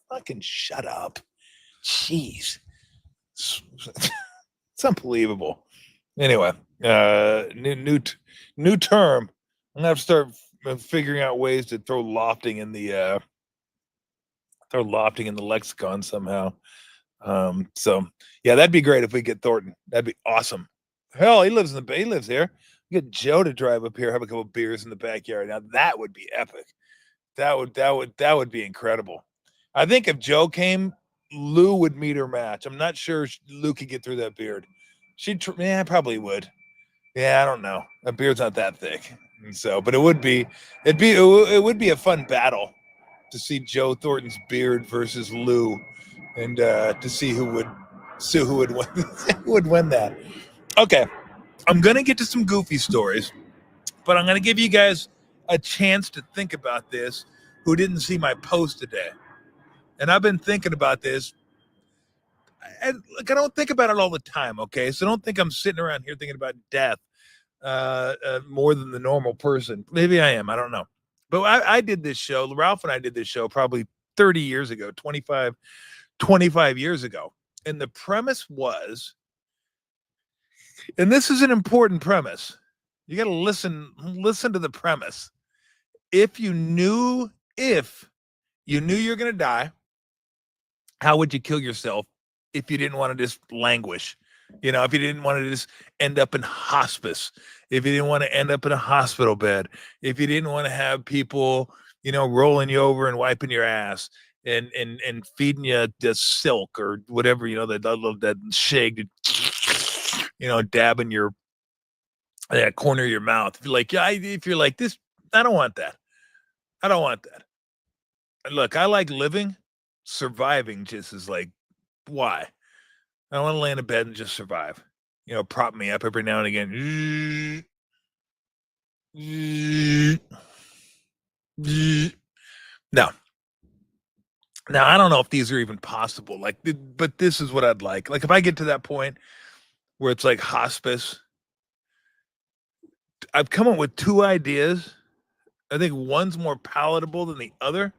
fucking shut up. Jeez. It's unbelievable. Anyway, new term. I'm gonna have to start figuring out ways to throw lofting in the lexicon somehow. So yeah, that'd be great if we get Thornton. That'd be awesome. Hell, he lives in the Bay. He lives here. Get Joe to drive up here, have a couple beers in the backyard. Now that would be epic. That would be incredible. I think if Joe came, Lou would meet her match. I'm not sure Lou could get through that beard. Probably would. Yeah, I don't know. That beard's not that thick. So, but it would be a fun battle to see Joe Thornton's beard versus Lou, and to see who would win who would win that. Okay, I'm gonna get to some goofy stories, but I'm gonna give you guys a chance to think about this who didn't see my post today. And I've been thinking about this. And look, I don't think about it all the time, okay? So don't think I'm sitting around here thinking about death more than the normal person. Maybe I am. I don't know. But I did this show. Ralph and I did this show probably 30 years ago, 25, 25 years ago. And the premise was, and this is an important premise. You got to listen to the premise. If you knew you're going to die, how would you kill yourself if you didn't want to just languish? You know, if you didn't want to just end up in hospice, if you didn't want to end up in a hospital bed, if you didn't want to have people, you know, rolling you over and wiping your ass and feeding you the silk or whatever, you know, that shake, you know, dabbing your that corner of your mouth. If you're like this, I don't want that. I don't want that. Look, I like living, surviving just is like, why? I want to lay in a bed and just survive. You know, prop me up every now and again. No. Now, I don't know if these are even possible. Like, but this is what I'd like. Like, if I get to that point where it's like hospice, I've come up with two ideas. I think one's more palatable than the other.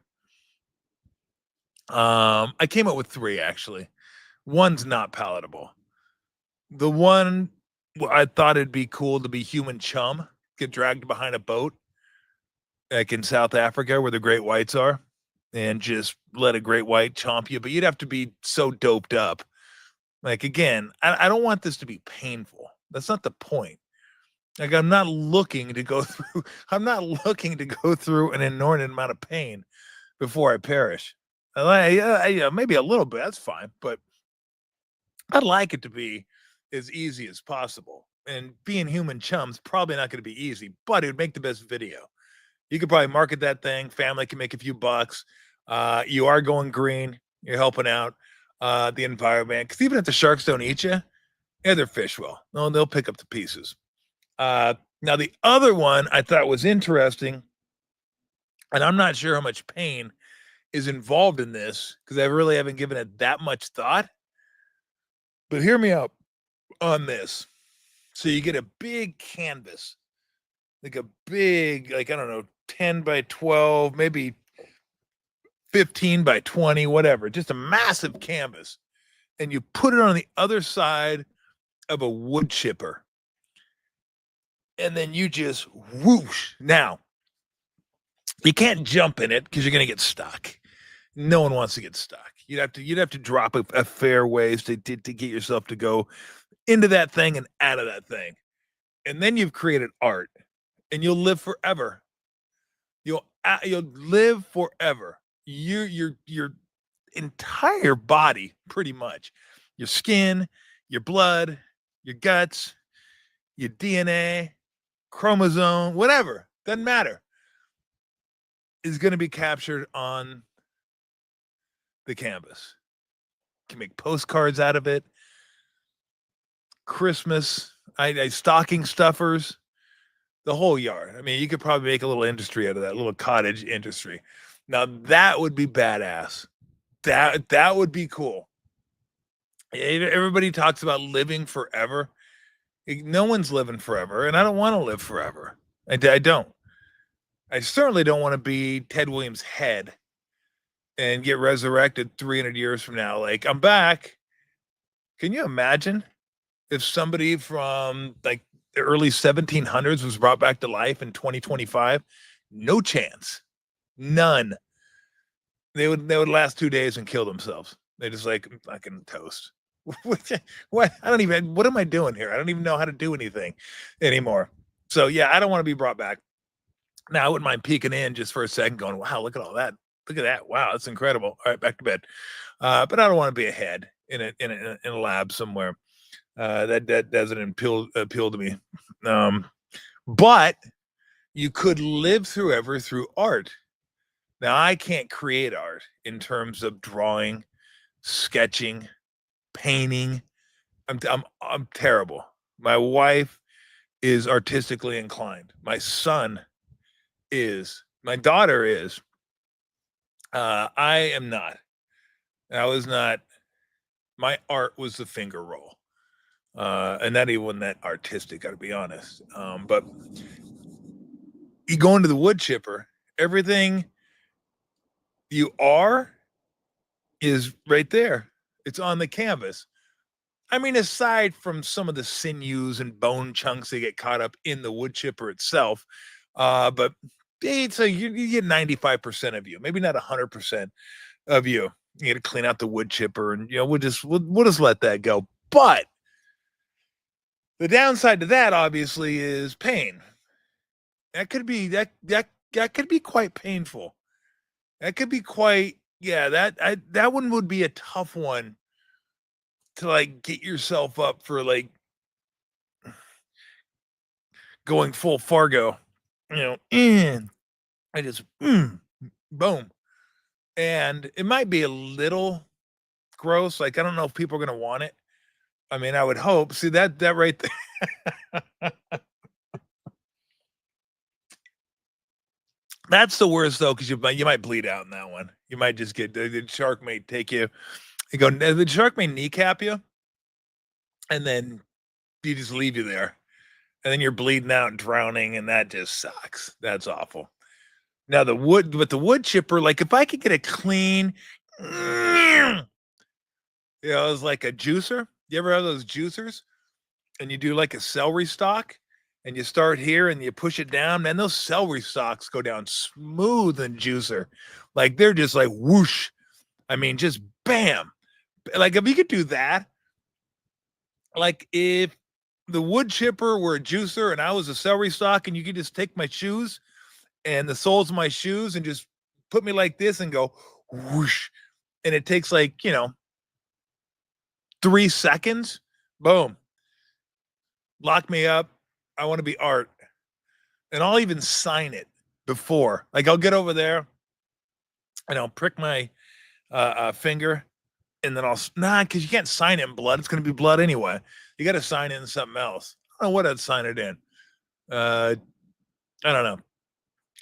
I came up with three, actually. One's not palatable. The one I thought it'd be cool to be human chum, get dragged behind a boat, like in South Africa where the great whites are, and just let a great white chomp you. But you'd have to be so doped up. Like, again, I don't want this to be painful. That's not the point. Like, I'm not looking to go through an inordinate amount of pain before I perish. Maybe a little bit, that's fine, but I'd like it to be as easy as possible. And being human chum's probably not going to be easy, but it would make the best video. You could probably market that thing. Family can make a few bucks. You are going green. You're helping out the environment. Because even if the sharks don't eat you, yeah, their fish will. No, they'll pick up the pieces. Now, the other one I thought was interesting, and I'm not sure how much pain is involved in this because I really haven't given it that much thought. But hear me out on this. So you get a big canvas, like a big, like, I don't know, 10 by 12, maybe 15 by 20, whatever, just a massive canvas. And you put it on the other side of a wood chipper. And then you just whoosh. Now, you can't jump in it because you're going to get stuck. No one wants to get stuck. You'd have to drop a fair ways to get yourself to go into that thing and out of that thing. And then you've created art and you'll live forever. You'll live forever. Your entire body, pretty much, your skin, your blood, your guts, your DNA, chromosome, whatever, doesn't matter, is going to be captured on the canvas. You can make postcards out of it. Christmas, I stocking stuffers, the whole yard. I mean, you could probably make a little industry out of that, little cottage industry. Now that would be badass. That would be cool. Everybody talks about living forever. No one's living forever, and I don't want to live forever. I don't. I certainly don't want to be Ted Williams' head and get resurrected 300 years from now. Like, I'm back. Can you imagine if somebody from like the early 1700s was brought back to life in 2025? No chance. None. They would last 2 days and kill themselves. They just like, fucking toast. What? What am I doing here? I don't even know how to do anything anymore. So yeah, I don't want to be brought back. Now I wouldn't mind peeking in just for a second going, wow, look at all that. Look at that. Wow, that's incredible. All right, back to bed. But I don't want to be a head in a lab somewhere. That doesn't appeal to me. But you could live forever through art. Now I can't create art in terms of drawing, sketching, painting. I'm terrible. My wife is artistically inclined. My son is. My daughter is. I am not. I was not. My art was the finger roll. And that even wasn't that artistic, gotta be honest. But you go into the wood chipper, everything you are is right there. It's on the canvas. I mean, aside from some of the sinews and bone chunks that get caught up in the wood chipper itself, but so you get 95% of you, maybe not 100% of you. You got to clean out the wood chipper, and we'll just let that go. But the downside to that, obviously, is pain. That could be that could be quite painful. That could be quite that one would be a tough one to like get yourself up for, like going full Fargo, and I just boom. And it might be a little gross. Like, I don't know if people are gonna want it. I mean, I would hope. See that right there. That's the worst though, because you might bleed out in that one. You might just get the shark may take you. The shark may kneecap you, and then you just leave you there, and then you're bleeding out and drowning, and that just sucks. That's awful. Now the wood chipper, like if I could get a clean, it's like a juicer. You ever have those juicers? And you do like a celery stalk, and you start here and you push it down, man, those celery stalks go down smooth and juicer. Like they're just like whoosh. I mean, just bam. Like if you could do that, like if the wood chipper were a juicer and I was a celery stalk, and you could just take my shoes and the soles of my shoes and just put me like this and go whoosh. And it takes like, 3 seconds. Boom. Lock me up. I want to be art. And I'll even sign it before. Like I'll get over there and I'll prick my finger, and then because you can't sign it in blood. It's going to be blood anyway. You got to sign it in something else. I don't know what I'd sign it in. I don't know.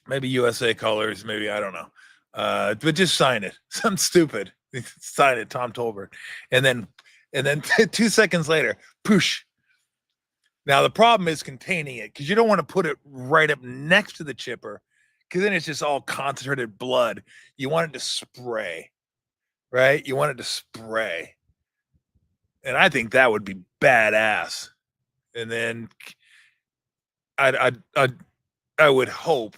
Maybe USA colors. Maybe, I don't know. But just sign it. Something stupid. Sign it, Tom Tolbert. And then 2 seconds later, poosh. Now the problem is containing it, because you don't want to put it right up next to the chipper, because then it's just all concentrated blood. You want it to spray, right? You want it to spray. And I think that would be badass. And then I would hope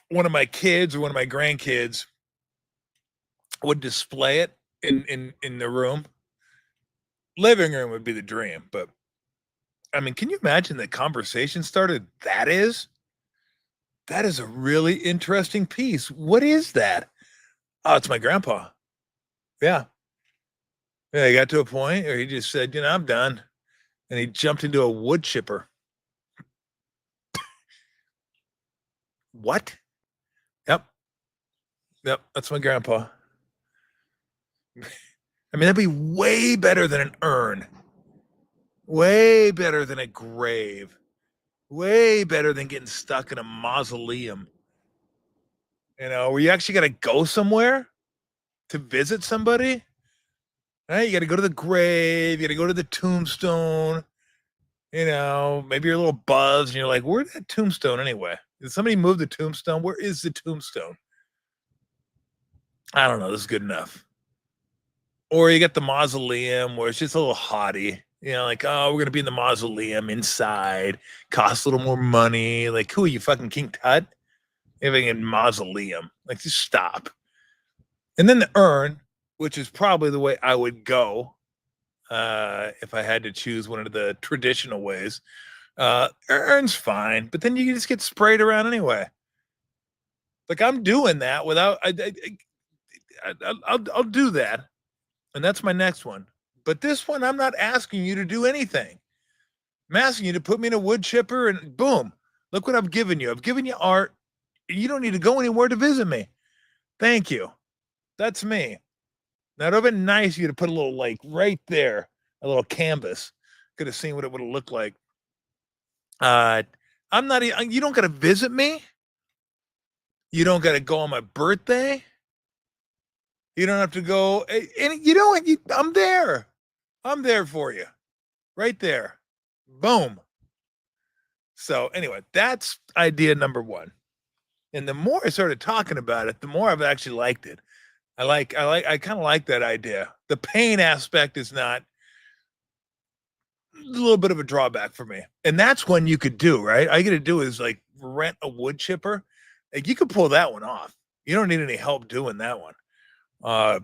one of my kids or one of my grandkids would display it in the room. Living room would be the dream, but I mean, can you imagine the conversation started? That is a really interesting piece. What is that? Oh, it's my grandpa. Yeah. Yeah, he got to a point where he just said, I'm done. And he jumped into a wood chipper. What? Yep. That's my grandpa. I mean, that'd be way better than an urn. Way better than a grave. Way better than getting stuck in a mausoleum. Where you actually got to go somewhere to visit somebody. Right? You got to go to the grave. You got to go to the tombstone. Maybe you're a little buzzed and you're like, where's that tombstone anyway? Did somebody move the tombstone? Where is the tombstone? I don't know. This is good enough. Or you get the mausoleum where it's just a little haughty. Like, oh, we're going to be in the mausoleum inside. Costs a little more money. Like, who are you, fucking King Tut? Living in mausoleum. Like, just stop. And then the urn, which is probably the way I would go if I had to choose one of the traditional ways. Urn's fine, but then you just get sprayed around anyway. Like, I'm doing that without... I'll do that. And that's my next one. But this one, I'm not asking you to do anything. I'm asking you to put me in a wood chipper and boom, look what I've given you. I've given you art. You don't need to go anywhere to visit me. Thank you. That's me. Now, it would have been nice of you to put a little, like, right there, a little canvas. Could have seen what it would have looked like. I'm not, you don't got to visit me. You don't got to go on my birthday. You don't have to go. And you know what? I'm there. I'm there for you. Right there. Boom. So anyway, that's idea number one. And the more I started talking about it, the more I've actually liked it. I kind of like that idea. The pain aspect is not a little bit of a drawback for me. And that's one you could do, right? All you got to do is like rent a wood chipper. Like you could pull that one off. You don't need any help doing that one. Uh,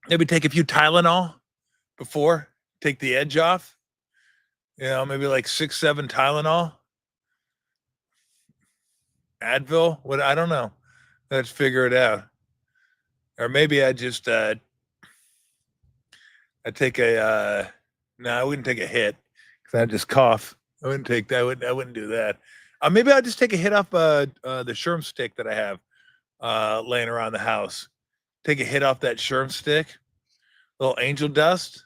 Maybe take a few Tylenol before, take the edge off. You know, maybe like 6, 7 Tylenol, Advil. What I don't know. Let's figure it out. Or maybe I just I take a no, I wouldn't take a hit because I'd just cough. I wouldn't take that. I wouldn't do that. Maybe I'll just take a hit off the Sherm stick that I have laying around the house. Take a hit off that Sherm stick. A little angel dust.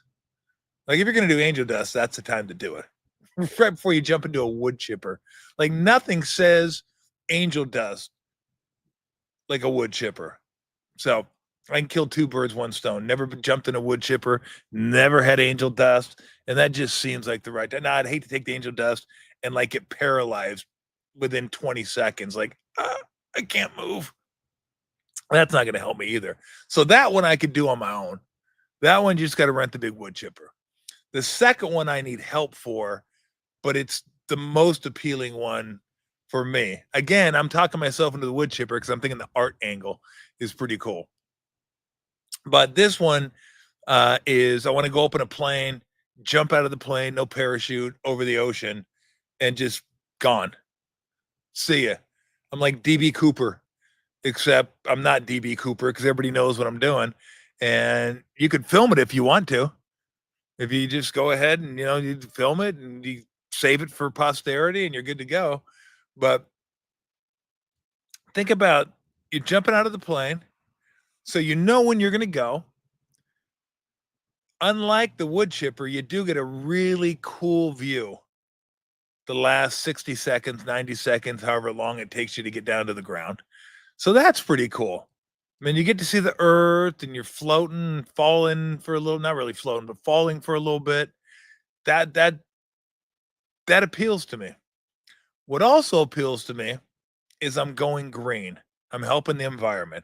Like if you're gonna do angel dust, that's the time to do it. Right before you jump into a wood chipper. Like nothing says angel dust like a wood chipper. So I can kill 2 birds, 1 stone. Never jumped in a wood chipper, never had angel dust, and that just seems like the right time. Now I'd hate to take the angel dust and like get paralyzed within 20 seconds. Like I can't move. That's not going to help me either. So that one I could do on my own. That one you just got to rent the big wood chipper. The second one I need help for, but it's the most appealing one for me. Again, I'm talking myself into the wood chipper because I'm thinking the art angle is pretty cool. But this one is I want to go up in a plane, jump out of the plane, no parachute, over the ocean, and just gone. See ya. I'm like DB Cooper, except I'm not DB Cooper because everybody knows what I'm doing. And you could film it if you want to. If you just go ahead and, you know, you film it and you save it for posterity and you're good to go. But think about you jumping out of the plane. So you know when you're going to go. Unlike the wood chipper, you do get a really cool view. The last 60 seconds, 90 seconds, however long it takes you to get down to the ground. So that's pretty cool. I mean, you get to see the earth and you're floating, falling for a little, not really floating, but falling for a little bit. That appeals to me. What also appeals to me is I'm going green. I'm helping the environment.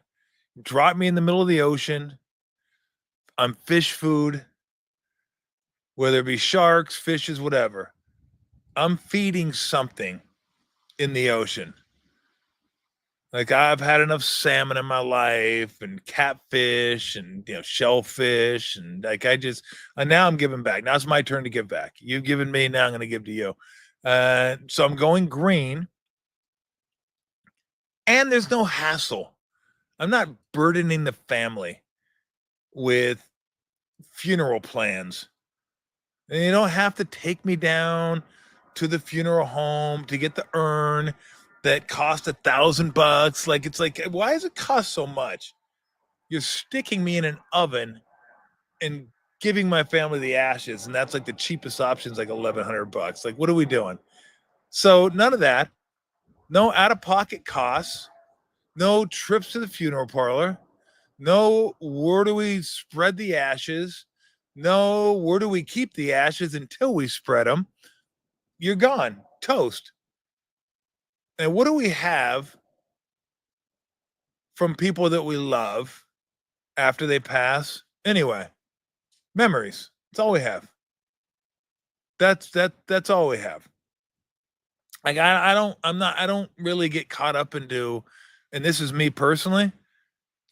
Drop me in the middle of the ocean. I'm fish food, whether it be sharks, fishes, whatever. I'm feeding something in the ocean. Like I've had enough salmon in my life and catfish and, you know, shellfish. And like, now I'm giving back. Now it's my turn to give back. You've given me, now I'm going to give to you. So I'm going green and there's no hassle. I'm not burdening the family with funeral plans. And you don't have to take me down to the funeral home to get the urn that cost $1,000. Like, it's like, why does it cost so much? You're sticking me in an oven and giving my family the ashes, and that's like the cheapest option is like $1,100. Like, what are we doing? So none of that. No out-of-pocket costs. No trips to the funeral parlor. No, where do we spread the ashes? No, where do we keep the ashes until we spread them? You're gone. Toast. And what do we have from people that we love after they pass? Anyway, memories. That's all we have. That's all we have. Like I don't really get caught up into, and this is me personally.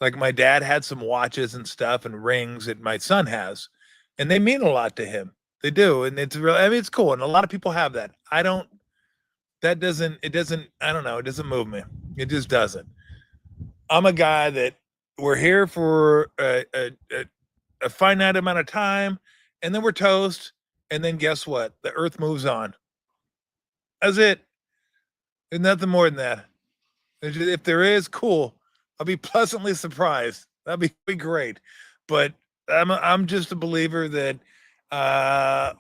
Like my dad had some watches and stuff and rings that my son has, and they mean a lot to him. They do, and it's really, I mean, it's cool, and a lot of people have that. I don't. That doesn't. It doesn't. I don't know. It doesn't move me. It just doesn't. I'm a guy that we're here for a finite amount of time, and then we're toast, and then guess what? The earth moves on. That's it. There's nothing more than that. If there is, cool. I'll be pleasantly surprised. That'd be great. But I'm just a believer that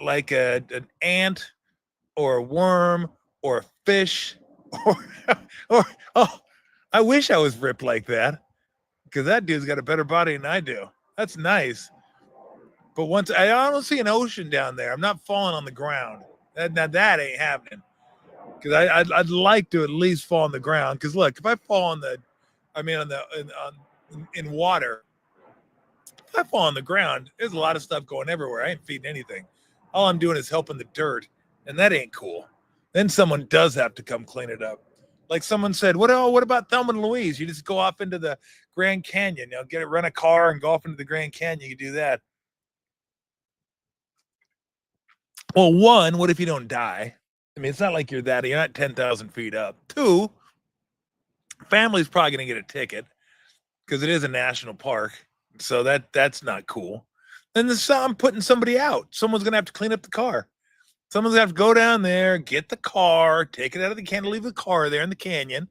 like an ant or a worm or a fish or or oh, I wish I was ripped like that because that dude's got a better body than I do. That's nice. But I don't see an ocean down there. I'm not falling on the ground. That ain't happening. because I'd like to at least fall on the ground. Because look, if I fall on the, I mean, in water, if I fall on the ground, there's a lot of stuff going everywhere. I ain't feeding anything. All I'm doing is helping the dirt, and that ain't cool. Then someone does have to come clean it up. Like someone said, what about Thelma and Louise? You just go off into the Grand Canyon, rent a car and go off into the Grand Canyon. You can do that. Well, one, what if you don't die? I mean, it's not like you're not 10,000 feet up. Two, family's probably going to get a ticket because it is a national park. So that's not cool. Then I'm putting somebody out. Someone's going to have to clean up the car. Someone's going to have to go down there, get the car, take it out of the canyon, leave the car there in the canyon.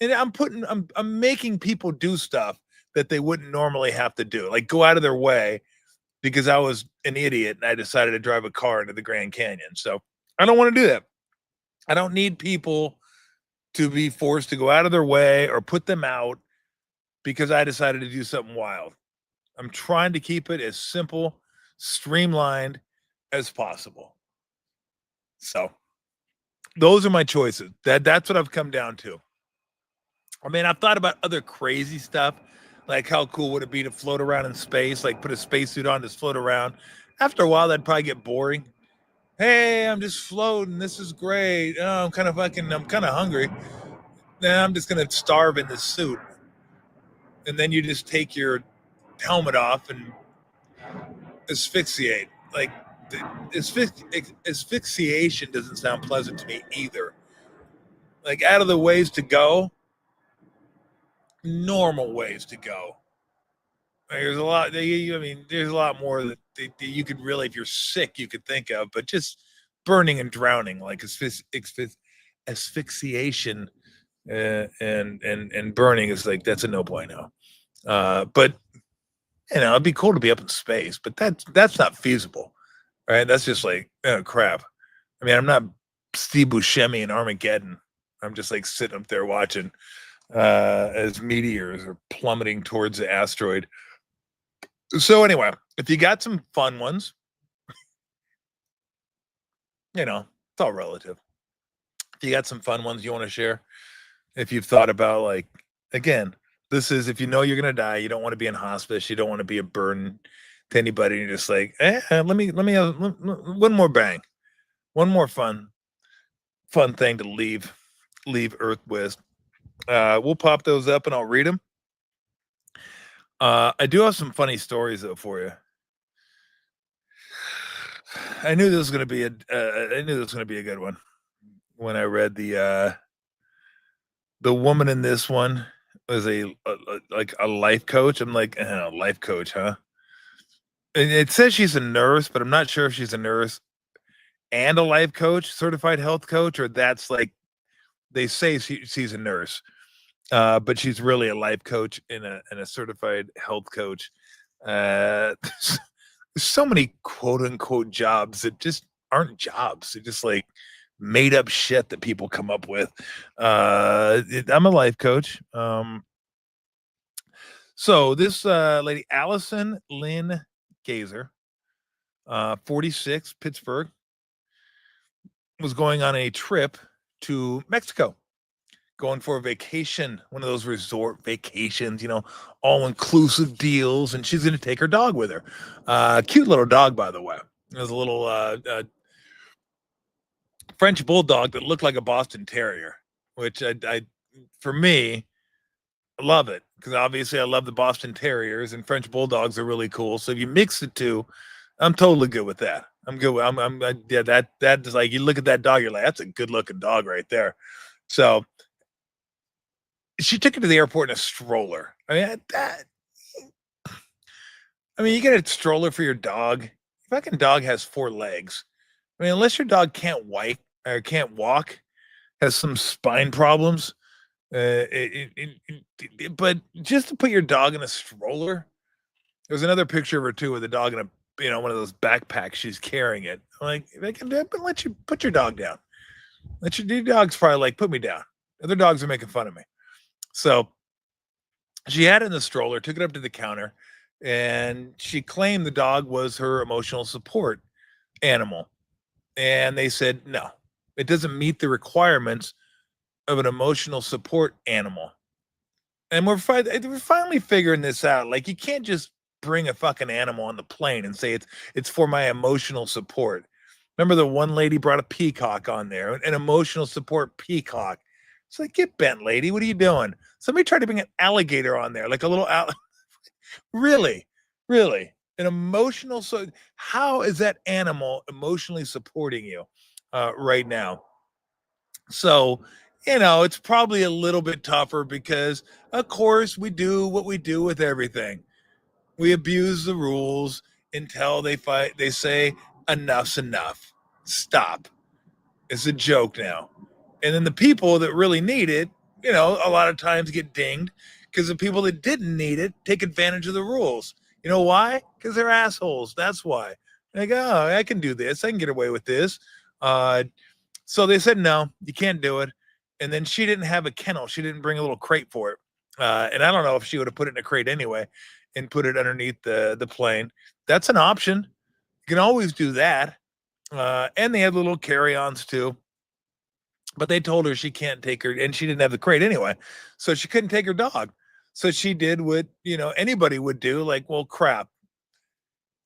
And I'm making people do stuff that they wouldn't normally have to do, like go out of their way because I was an idiot and I decided to drive a car into the Grand Canyon. So I don't want to do that. I don't need people to be forced to go out of their way or put them out because I decided to do something wild. I'm trying to keep it as simple, streamlined as possible. So those are my choices. That's what I've come down to. I mean, I've thought about other crazy stuff, like how cool would it be to float around in space, like put a spacesuit on, just float around. After a while, that'd probably get boring. Hey, I'm just floating. This is great. Oh, I'm kind of hungry. Now I'm just gonna starve in this suit. And then you just take your helmet off and asphyxiate. Like asphyxiation doesn't sound pleasant to me either. Like out of the ways to go, normal ways to go. There's a lot. There's a lot more that you could really, if you're sick, you could think of. But just burning and drowning, like asphyxiation and burning is like that's a no bueno. But it'd be cool to be up in space, but that's not feasible, right? That's just like crap. I mean, I'm not Steve Buscemi in Armageddon. I'm just like sitting up there watching as meteors are plummeting towards the asteroid. So anyway, if you got some fun ones, it's all relative. If you got some fun ones you want to share, if you've thought about like, again, this is if you know you're gonna die, you don't want to be in hospice, you don't want to be a burden to anybody. You're just like, let me one more bang, one more fun thing to leave Earth with. We'll pop those up and I'll read them. I do have some funny stories though for you. I knew this was going to be a good one when I read the woman in this one was a life coach. I'm like, life coach, huh? And it says she's a nurse, but I'm not sure if she's a nurse and a life coach, certified health coach, or that's like they say she's a nurse. But she's really a life coach and a certified health coach. There's so many quote unquote jobs that just aren't jobs. They're just like made up shit that people come up with. I'm a life coach. So this lady, Allison Lynn Gazer, 46, Pittsburgh, was going on a trip to Mexico. Going for a vacation, one of those resort vacations, all-inclusive deals, and she's going to take her dog with her. Cute little dog, by the way. It was a little French bulldog that looked like a Boston Terrier, which for me, I love it because obviously I love the Boston Terriers and French bulldogs are really cool. So if you mix the two, I'm totally good with that. I'm good. That's like you look at that dog, you're like, that's a good-looking dog right there. So she took it to the airport in a stroller. I mean, you get a stroller for your dog. Your fucking dog has 4 legs. I mean, unless your dog can't walk, has some spine problems. But just to put your dog in a stroller. There's another picture of her too with the dog in a one of those backpacks. She's carrying it. I'm like, if I can let you put your dog down. Your dog's probably like, put me down. Other dogs are making fun of me. So she had it in the stroller, took it up to the counter, and she claimed the dog was her emotional support animal. And they said, no, It doesn't meet the requirements of an emotional support animal. And we're finally figuring this out. Like, you can't just bring a fucking animal on the plane and say it's for my emotional support. Remember the one lady brought a peacock on there, an emotional support peacock. It's like, get bent, lady. What are you doing? Somebody tried to bring an alligator on there, like a little really, really an emotional. So how is that animal emotionally supporting you right now? So, it's probably a little bit tougher because, of course, we do what we do with everything. We abuse the rules until they say enough's enough. Stop. It's a joke now. And then the people that really need it, a lot of times get dinged because the people that didn't need it take advantage of the rules. You know why? Because they're assholes. That's why. They go, oh, I can do this. I can get away with this. So they said, no, you can't do it. And then she didn't have a kennel. She didn't bring a little crate for it. And I don't know if she would have put it in a crate anyway and put it underneath the plane. That's an option. You can always do that. And they had little carry-ons too. But they told her she can't take her, and she didn't have the crate anyway. So she couldn't take her dog. So she did what, anybody would do, like, well, crap.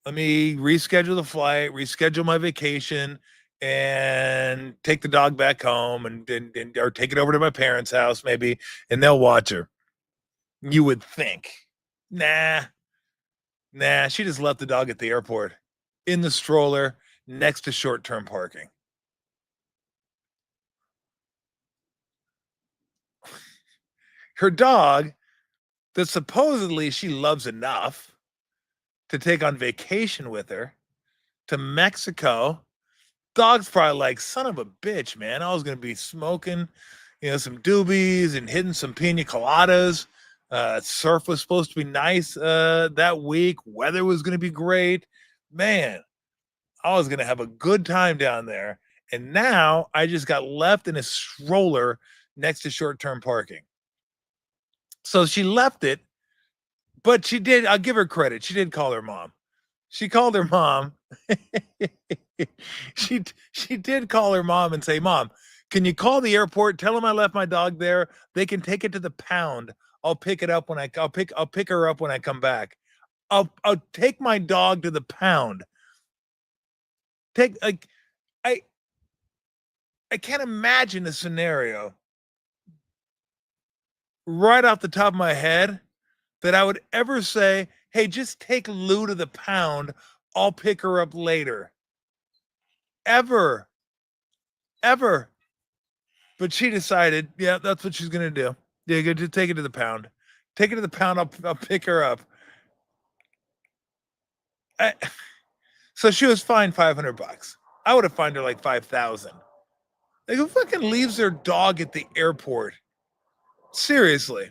Let me reschedule the flight, reschedule my vacation, and take the dog back home and or take it over to my parents' house maybe, and they'll watch her. You would think. Nah, she just left the dog at the airport in the stroller next to short-term parking. Her dog that supposedly she loves enough to take on vacation with her to Mexico. Dog's probably like, son of a bitch, man. I was going to be smoking, some doobies and hitting some pina coladas. Surf was supposed to be nice that week. Weather was going to be great. Man, I was going to have a good time down there. And now I just got left in a stroller next to short-term parking. So she left it, but I'll give her credit. She did call her mom. She called her mom. she did call her mom and say, Mom, can you call the airport? Tell them I left my dog there. They can take it to the pound. I'll pick it up when I'll pick her up when I come back. I'll take my dog to the pound. I can't imagine a scenario right off the top of my head that I would ever say, hey, just take Lou to the pound. I'll pick her up later. Ever. But she decided, yeah, that's what she's going to do. Yeah, go to take it to the pound. Take it to the pound. I'll pick her up. So she was fined $500. I would have fined her like 5,000. Like, who fucking leaves their dog at the airport? Seriously.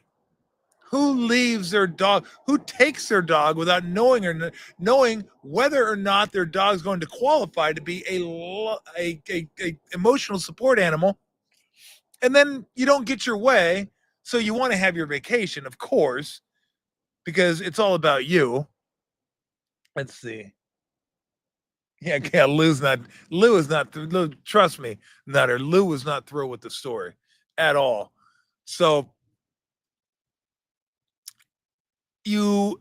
Who leaves their dog? Who takes their dog without knowing whether or not their dog's going to qualify to be a emotional support animal? And then you don't get your way, so you want to have your vacation, of course, because it's all about you. Let's see. Yeah, Lou is not, trust me, Lou was not thrilled with the story at all. So you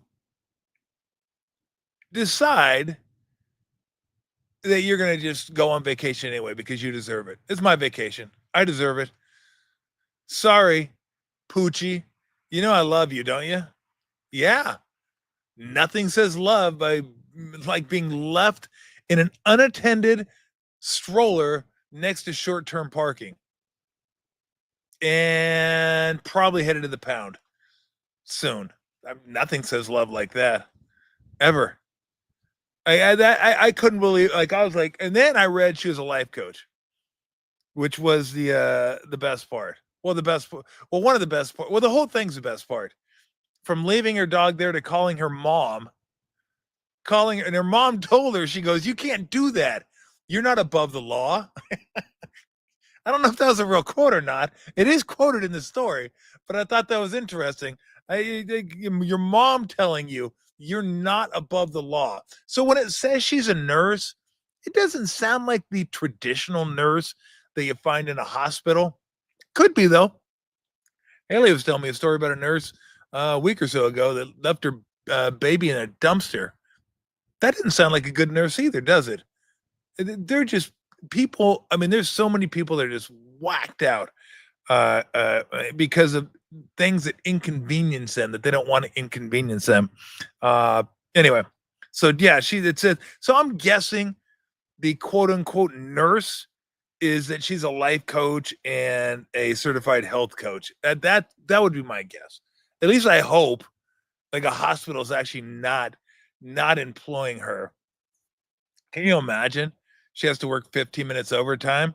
decide that you're going to just go on vacation anyway because you deserve it. It's my vacation. I deserve it. Sorry, Poochie. You know I love you, don't you? Yeah. Nothing says love by like being left in an unattended stroller next to short-term parking and probably headed to the pound soon. Nothing says love like that ever. I couldn't believe, like, I was like, and then I read she was a life coach, which was the best part. Well, one of the best part. Well, the whole thing's the best part. From leaving her dog there to calling her mom, and her mom told her, she goes, you can't do that. You're not above the law. I don't know if that was a real quote or not. It is quoted in the story, but I thought that was interesting. Your mom telling you you're not above the law. So when it says she's a nurse, it doesn't sound like the traditional nurse that you find in a hospital. Could be though. Haley was telling me a story about a nurse a week or so ago that left her baby in a dumpster. That didn't sound like a good nurse either, does it? They're just people. I mean, there's so many people that are just whacked out because of things that inconvenience them that they don't want to inconvenience them. Uh, anyway, so yeah, she that said. So I'm guessing the quote unquote nurse is that she's a life coach and a certified health coach. That would be my guess. At least I hope like a hospital is actually not employing her. Can you imagine? She has to work 15 minutes overtime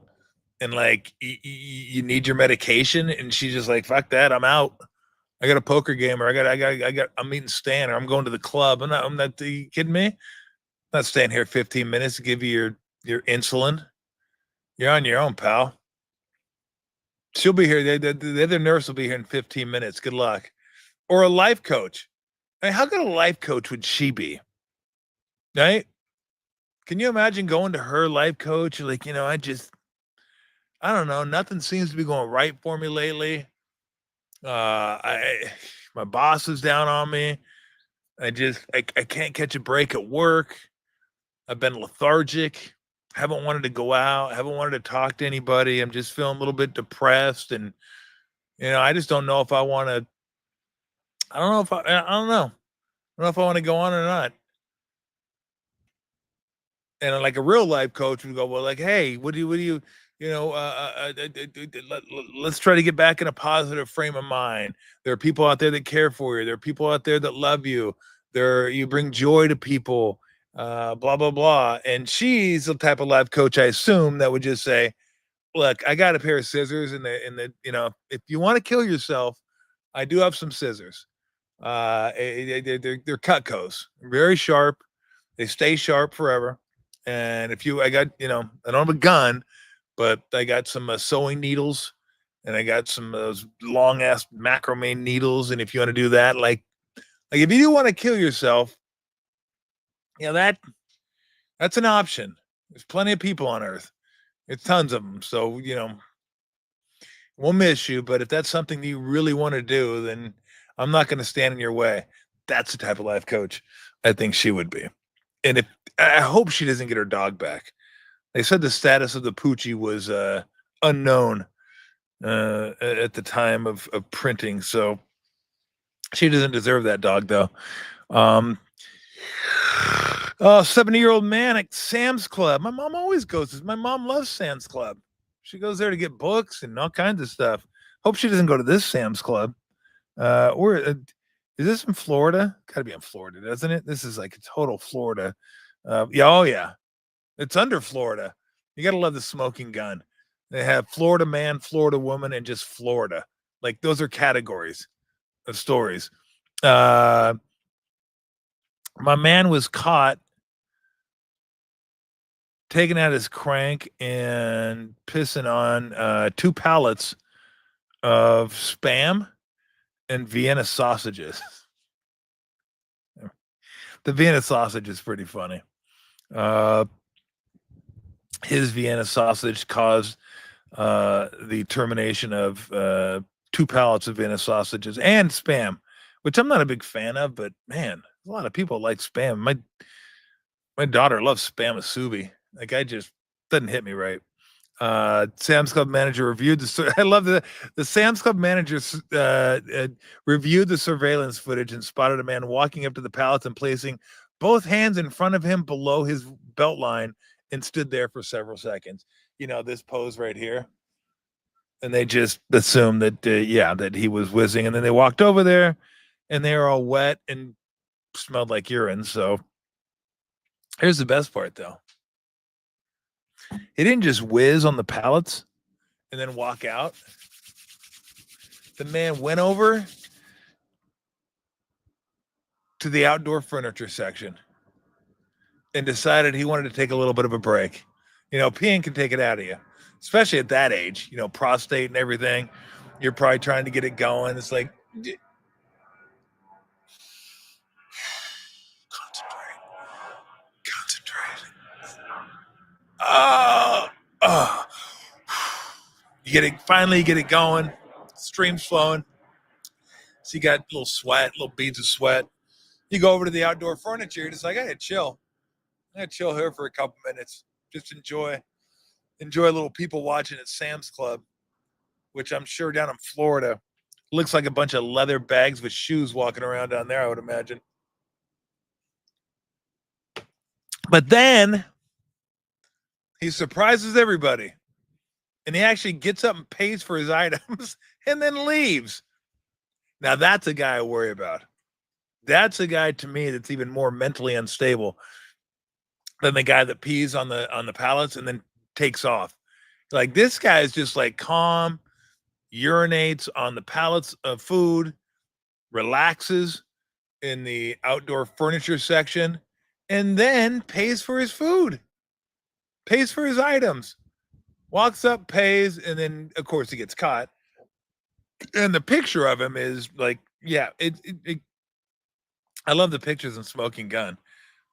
and like you need your medication and she's just like fuck that, I'm out. I got a poker game or I'm meeting Stan or I'm going to the club. I'm not are you kidding me? I'm not staying here 15 minutes to give you your insulin. You're on your own, pal. She'll be here. The other nurse will be here in 15 minutes. Good luck. Or a life coach. I mean, how good a life coach would she be? Right? Can you imagine going to her life coach? Like, I don't know. Nothing seems to be going right for me lately. My boss is down on me. I can't catch a break at work. I've been lethargic. Haven't wanted to go out. Haven't wanted to talk to anybody. I'm just feeling a little bit depressed, and I just don't know if I want to. I don't know if I don't know. I don't know if I want to go on or not. And like a real life coach would go, well, like, hey, what do you, let's try to get back in a positive frame of mind. There are people out there that care for you. There are people out there that love you. You bring joy to people, blah, blah, blah. And she's the type of life coach, I assume, that would just say, look, I got a pair of scissors if you want to kill yourself, I do have some scissors. They're Cutcos, very sharp. They stay sharp forever. And I got, I don't have a gun, but I got some sewing needles and I got some of those long ass macrame needles. And if you want to do that, like if you do want to kill yourself, that's an option. There's plenty of people on earth. It's tons of them. So, we'll miss you. But if that's something you really want to do, then I'm not going to stand in your way. That's the type of life coach I think she would be. And I hope she doesn't get her dog back. They said the status of the Poochie was unknown at the time of printing, so she doesn't deserve that dog, though. 70-year-old man at Sam's Club. My mom always goes. My mom loves Sam's Club. She goes there to get books and all kinds of stuff. Hope she doesn't go to this Sam's Club. Is this in Florida? Got to be in Florida, doesn't it? This is like a total Florida. Yeah, oh yeah. It's under Florida. You got to love the smoking gun. They have Florida man, Florida woman, and just Florida. Like those are categories of stories. My man was caught taking out his crank and pissing on 2 pallets of Spam and Vienna sausages. The Vienna sausage is pretty funny. His Vienna sausage caused the termination of 2 pallets of Vienna sausages and Spam, which I'm not a big fan of, but man, a lot of people like Spam. My daughter loves Spam Asubi. Like doesn't hit me right. Sam's Club manager reviewed I love the Sam's Club manager reviewed the surveillance footage and spotted a man walking up to the pallets and placing both hands in front of him below his belt line and stood there for several seconds. This pose right here. And they just assumed that, that he was whizzing. And then they walked over there and they were all wet and smelled like urine. So here's the best part, though. He didn't just whiz on the pallets and then walk out. The man went over to the outdoor furniture section and decided he wanted to take a little bit of a break. Peeing can take it out of you, especially at that age, prostate and everything. You're probably trying to get it going. It's like, concentrate. Oh. finally get it going. Stream's flowing. So you got a little sweat, little beads of sweat. You go over to the outdoor furniture. You're just like, I gotta chill. I gotta chill here for a couple minutes. Just enjoy a little people watching at Sam's Club, which I'm sure down in Florida looks like a bunch of leather bags with shoes walking around down there, I would imagine. But then he surprises everybody and he actually gets up and pays for his items and then leaves. Now that's a guy I worry about. That's a guy to me that's even more mentally unstable than the guy that pees on the pallets and then takes off. Like this guy is just like calm, urinates on the pallets of food, relaxes in the outdoor furniture section, and then pays for his food, pays for his items, walks up, pays, and then of course he gets caught. And the picture of him is like, yeah, I love the pictures in Smoking Gun.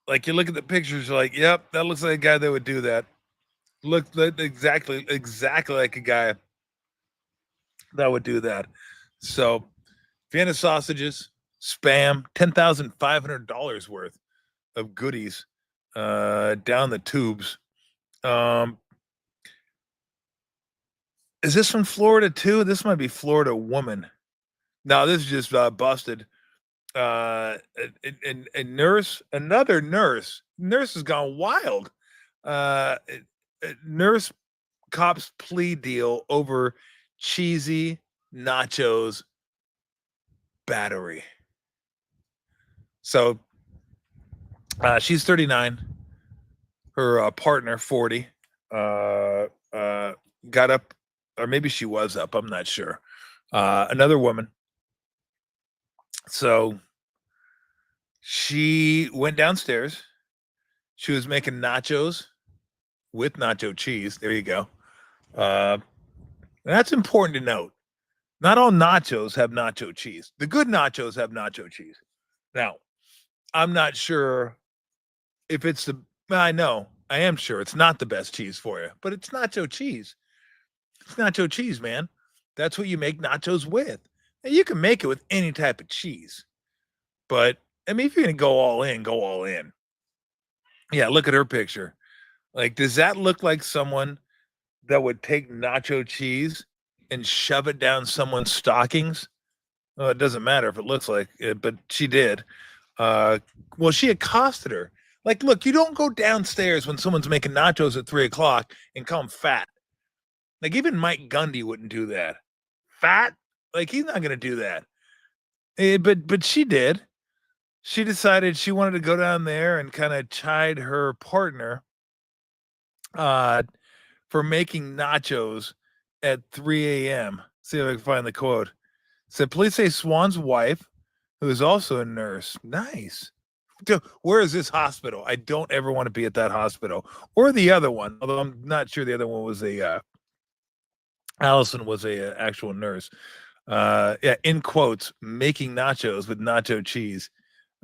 Like you look at the pictures, you're like, yep, that looks like a guy that would do that. Look exactly like a guy that would do that. So Vienna sausages, spam, $10,500 worth of goodies down the tubes. Is this from Florida too? This might be Florida woman. No, this is just busted. A nurse, another nurse. Nurse has gone wild. Nurse cops plea deal over cheesy nachos battery. So she's 39. Her partner, 40, got up, or maybe she was up. I'm not sure. Another woman. So she went downstairs. She was making nachos with nacho cheese. There you go. That's important to note. Not all nachos have nacho cheese. The good nachos have nacho cheese. Now, I'm not sure if it's I am sure it's not the best cheese for you, but it's nacho cheese. It's nacho cheese, man. That's what you make nachos with. Now, you can make it with any type of cheese, but I mean, if you're going to go all in, go all in. Yeah, look at her picture. Like, does that look like someone that would take nacho cheese and shove it down someone's stockings? Well, it doesn't matter if it looks like it, but she did. Well, she accosted her. Like, look, you don't go downstairs when someone's making nachos at 3:00 and call them fat. Like, even Mike Gundy wouldn't do that. Fat? Like, he's not going to do that. But she did. She decided she wanted to go down there and kind of chide her partner for making nachos at 3 a.m. See if I can find the quote. It said, police say Swan's wife, who is also a nurse. Nice. Where is this hospital? I don't ever want to be at that hospital. Or the other one, although I'm not sure the other one was Allison was a actual nurse. Yeah, in quotes, making nachos with nacho cheese.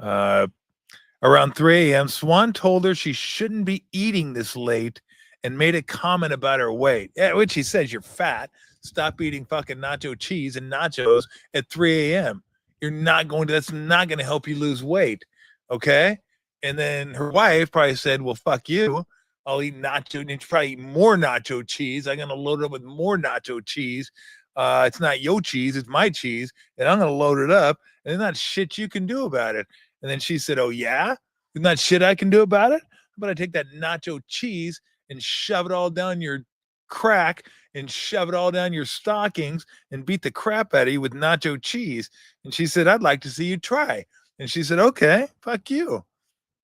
Around 3 a.m., Swan told her she shouldn't be eating this late and made a comment about her weight. Yeah, which he says, you're fat. Stop eating fucking nacho cheese and nachos at 3 a.m. That's not going to help you lose weight. Okay. And then her wife probably said, well, fuck you. I'll eat nacho and probably eat more nacho cheese. I'm going to load it up with more nacho cheese. It's not your cheese, it's my cheese. And I'm going to load it up. And there's not shit you can do about it. And then she said, oh, yeah? There's not shit I can do about it? How about I take that nacho cheese and shove it all down your crack and shove it all down your stockings and beat the crap out of you with nacho cheese? And she said, I'd like to see you try. And she said, okay, fuck you.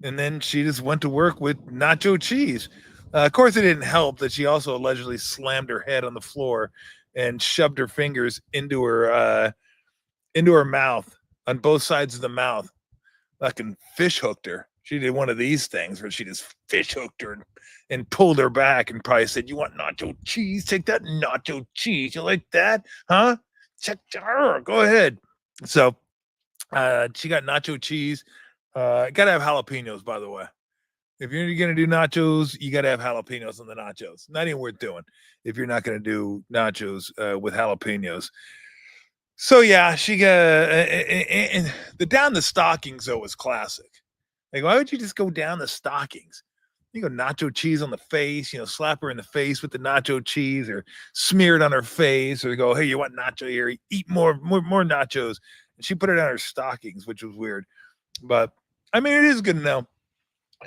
And then she just went to work with nacho cheese. Of course, it didn't help that she also allegedly slammed her head on the floor and shoved her fingers into her mouth, on both sides of the mouth. Fucking fish hooked her. She did one of these things where she just fish hooked her and pulled her back and probably said, you want nacho cheese? Take that nacho cheese. You like that? Huh? Go ahead. So she got nacho cheese. Gotta have jalapenos, by the way. If you're going to do nachos, you got to have jalapenos on the nachos. Not even worth doing if you're not going to do nachos with jalapenos. So yeah, she got and the down the stockings though was classic. Like, why would you just go down the stockings? You go nacho cheese on the face, slap her in the face with the nacho cheese, or smear it on her face, or go, hey, you want nacho here? Eat more nachos. And she put it on her stockings, which was weird. But I mean, it is good to know.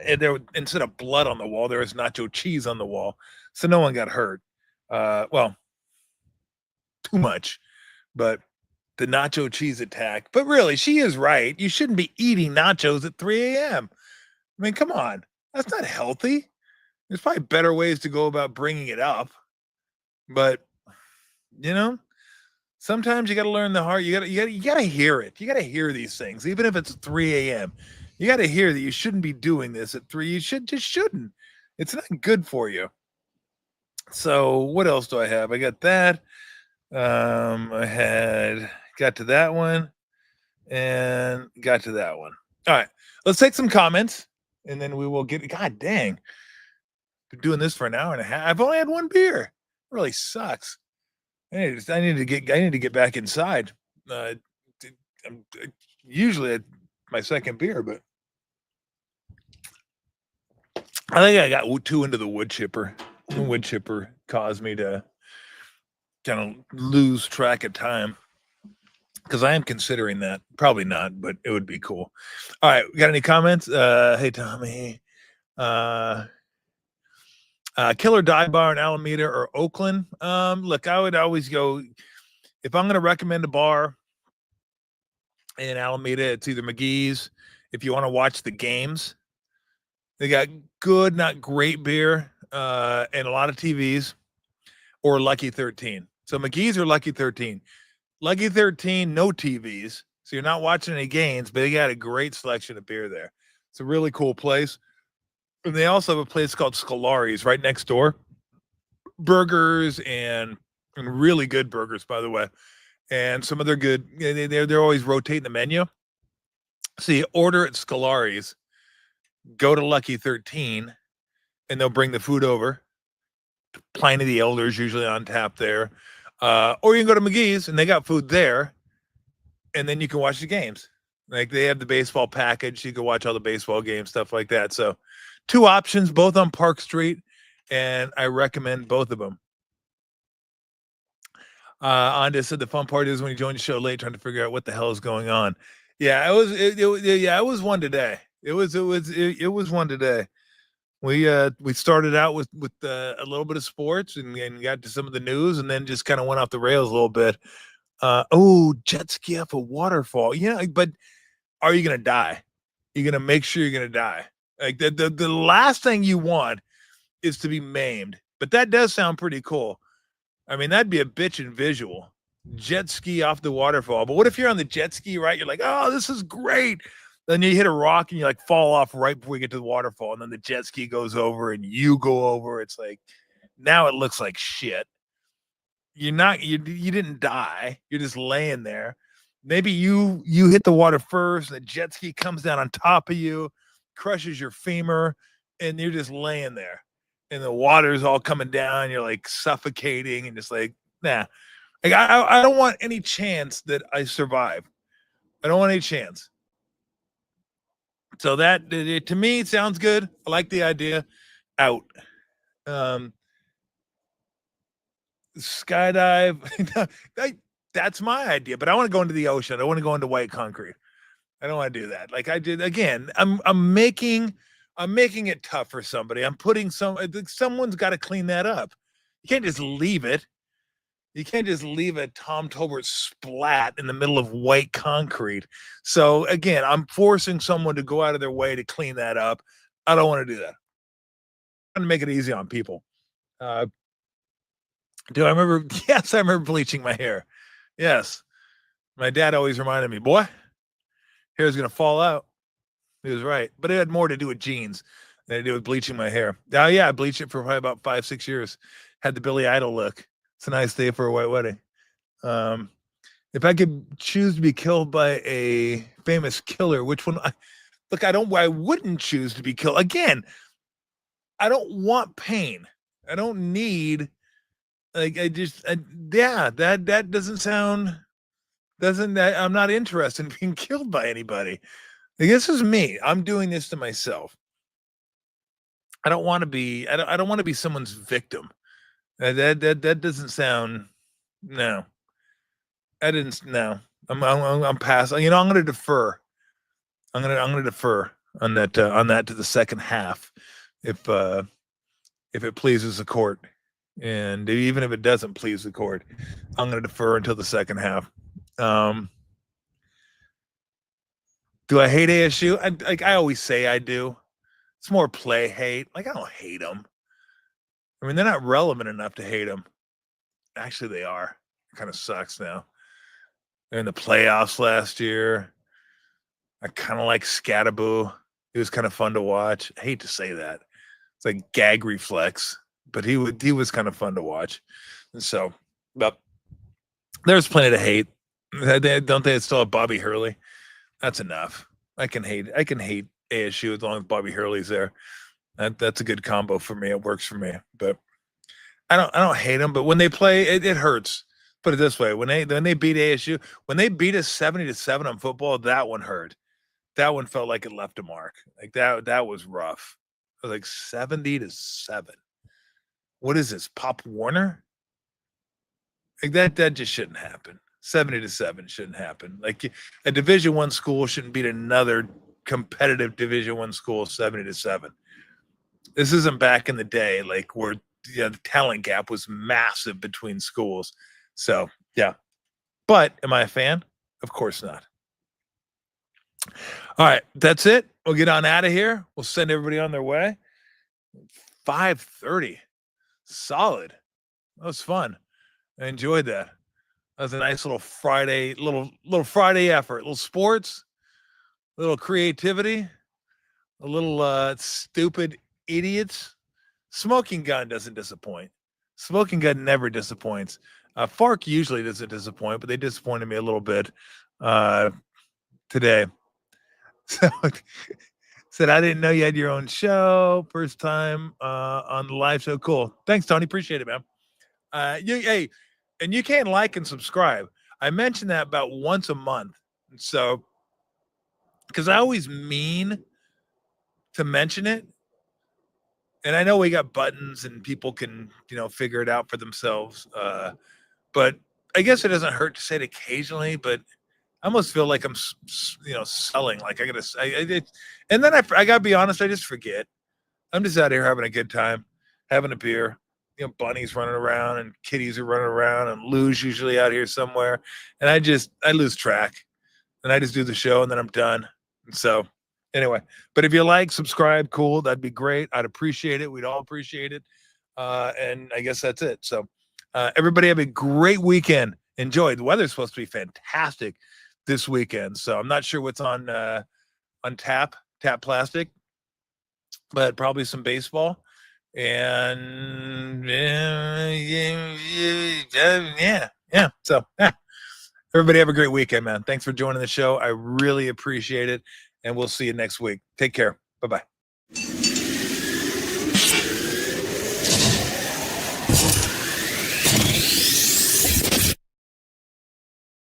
And there, instead of blood on the wall, there was nacho cheese on the wall, so no one got hurt. Well, too much, but the nacho cheese attack. But really, she is right. You shouldn't be eating nachos at 3 a.m. I mean, come on, that's not healthy. There's probably better ways to go about bringing it up, but sometimes you got to learn the hard. You got to hear it. You got to hear these things, even if it's 3 a.m. You got to hear that you shouldn't be doing this at 3. You shouldn't. It's not good for you. So what else do I have? I got that. I got to that one and got to that one. All right, let's take some comments and then we will get. God dang, been doing this for an hour and a half. I've only had one beer. It really sucks. I need to get back inside. I'm usually at my second beer, but I think I got too into the wood chipper. The wood chipper caused me to kind of lose track of time, because I am considering that. Probably not, but it would be cool. All right, got any comments? Hey Tommy, killer dive bar in Alameda or Oakland. Look, I would always go, if I'm going to recommend a bar in Alameda, it's either McGee's. If you want to watch the games, they got good, not great beer, and a lot of TVs, or Lucky 13. So McGee's or Lucky 13. Lucky 13, no TVs, so you're not watching any games, but they got a great selection of beer there. It's a really cool place. And they also have a place called Scolari's right next door. Burgers and really good burgers, by the way. And some of their good, they're always rotating the menu. So you order at Scolari's, go to Lucky 13, and they'll bring the food over. Pliny the Elder's usually on tap there. Or you can go to McGee's and they got food there, and then you can watch the games. Like, they have the baseball package. You can watch all the baseball games, stuff like that. So 2 options, both on Park Street, and I recommend both of them. Anda said the fun part is when you join the show late, trying to figure out what the hell is going on. Yeah, it was one today. It was one today. We started out with a little bit of sports and got to some of the news, and then just kind of went off the rails a little bit. Jet ski off a waterfall. Yeah, but are you gonna die? You're gonna make sure you're gonna die. Like, the last thing you want is to be maimed. But that does sound pretty cool. I mean, that'd be a bitchin' visual. Jet ski off the waterfall. But what if you're on the jet ski, right? You're like, oh, this is great. Then you hit a rock and you like fall off right before you get to the waterfall, and then the jet ski goes over and you go over. It's like, now it looks like shit. You didn't die. You're just laying there. Maybe you hit the water first, and the jet ski comes down on top of you, crushes your femur, and you're just laying there. And the water's all coming down. You're like suffocating and just like, nah. Like, I don't want any chance that I survive. I don't want any chance. So that, to me, it sounds good. I like the idea. Out. Skydive. That's my idea, but I want to go into the ocean. I want to go into white concrete. I don't want to do that. Like I did again. I'm making it tough for somebody. I'm putting someone's got to clean that up. You can't just leave it. You can't just leave a Tom Tolbert splat in the middle of white concrete. So again, I'm forcing someone to go out of their way to clean that up. I don't want to do that. I'm going to make it easy on people. Do I remember? Yes, I remember bleaching my hair. Yes. My dad always reminded me, boy, hair's going to fall out. He was right. But it had more to do with jeans than to do with bleaching my hair. Oh, yeah, I bleached it for probably about 5-6 years. Had the Billy Idol look. It's a nice day for a white wedding. If I could choose to be killed by a famous killer, which one? Look, I wouldn't choose to be killed. Again, I don't want pain. I don't need, yeah, that doesn't sound, I'm not interested in being killed by anybody. Like, this is me. I'm doing this to myself. I don't want to be, I don't want to be someone's victim. That doesn't sound, no, I didn't, no, I'm passing. I'm going to defer. I'm going to defer on that to the second half. If it pleases the court. And even if it doesn't please the court, I'm going to defer until the second half. Do I hate ASU? I always say I do. It's more play hate. Like, I don't hate them. I mean, they're not relevant enough to hate them. Actually, they are. It kind of sucks now. They're in the playoffs last year. I kind of like Scattaboo. He was kind of fun to watch. I hate to say that. It's like gag reflex, but he was kind of fun to watch. And so, but there's plenty to hate. Don't they still have Bobby Hurley? That's enough. I can hate ASU as long as Bobby Hurley's there. That's a good combo for me. It works for me. But I don't hate them. But when they play, it hurts. Put it this way: when they beat ASU, when they beat us 70-7 on football, that one hurt. That one felt like it left a mark. Like that was rough. It was like 70-7. What is this, Pop Warner? Like that just shouldn't happen. 70-7 shouldn't happen. Like, a Division I school shouldn't beat another competitive Division I school 70-7. This isn't back in the day, like, where the talent gap was massive between schools. So yeah. But am I a fan? Of course not. All right, that's it. We'll get on out of here. We'll send everybody on their way. 5:30. Solid. That was fun. I enjoyed that. That was a nice little Friday, little Friday effort. Little sports, a little creativity, a little stupid idiots. Smoking gun doesn't disappoint. Smoking gun never disappoints. Fark usually doesn't disappoint, but they disappointed me a little bit today. So said, I didn't know you had your own show. First time on the live show. Cool. Thanks, Tony. Appreciate it, man. Hey, and you can like and subscribe. I mention that about once a month. So, because I always mean to mention it. And I know we got buttons and people can, figure it out for themselves. But I guess it doesn't hurt to say it occasionally, but I almost feel like I'm, selling. Like, and then I got to be honest, I just forget. I'm just out here having a good time, having a beer. Bunnies running around and kitties are running around, and Lou's usually out here somewhere. And I lose track, and I just do the show and then I'm done. And so anyway, but if you like, subscribe, cool. That'd be great. I'd appreciate it. We'd all appreciate it. And I guess that's it. So everybody have a great weekend. Enjoy. The weather's supposed to be fantastic this weekend. So I'm not sure what's on tap plastic, but probably some baseball. And yeah. So everybody have a great weekend, man. Thanks for joining the show. I really appreciate it. And we'll see you next week. Take care. Bye-bye.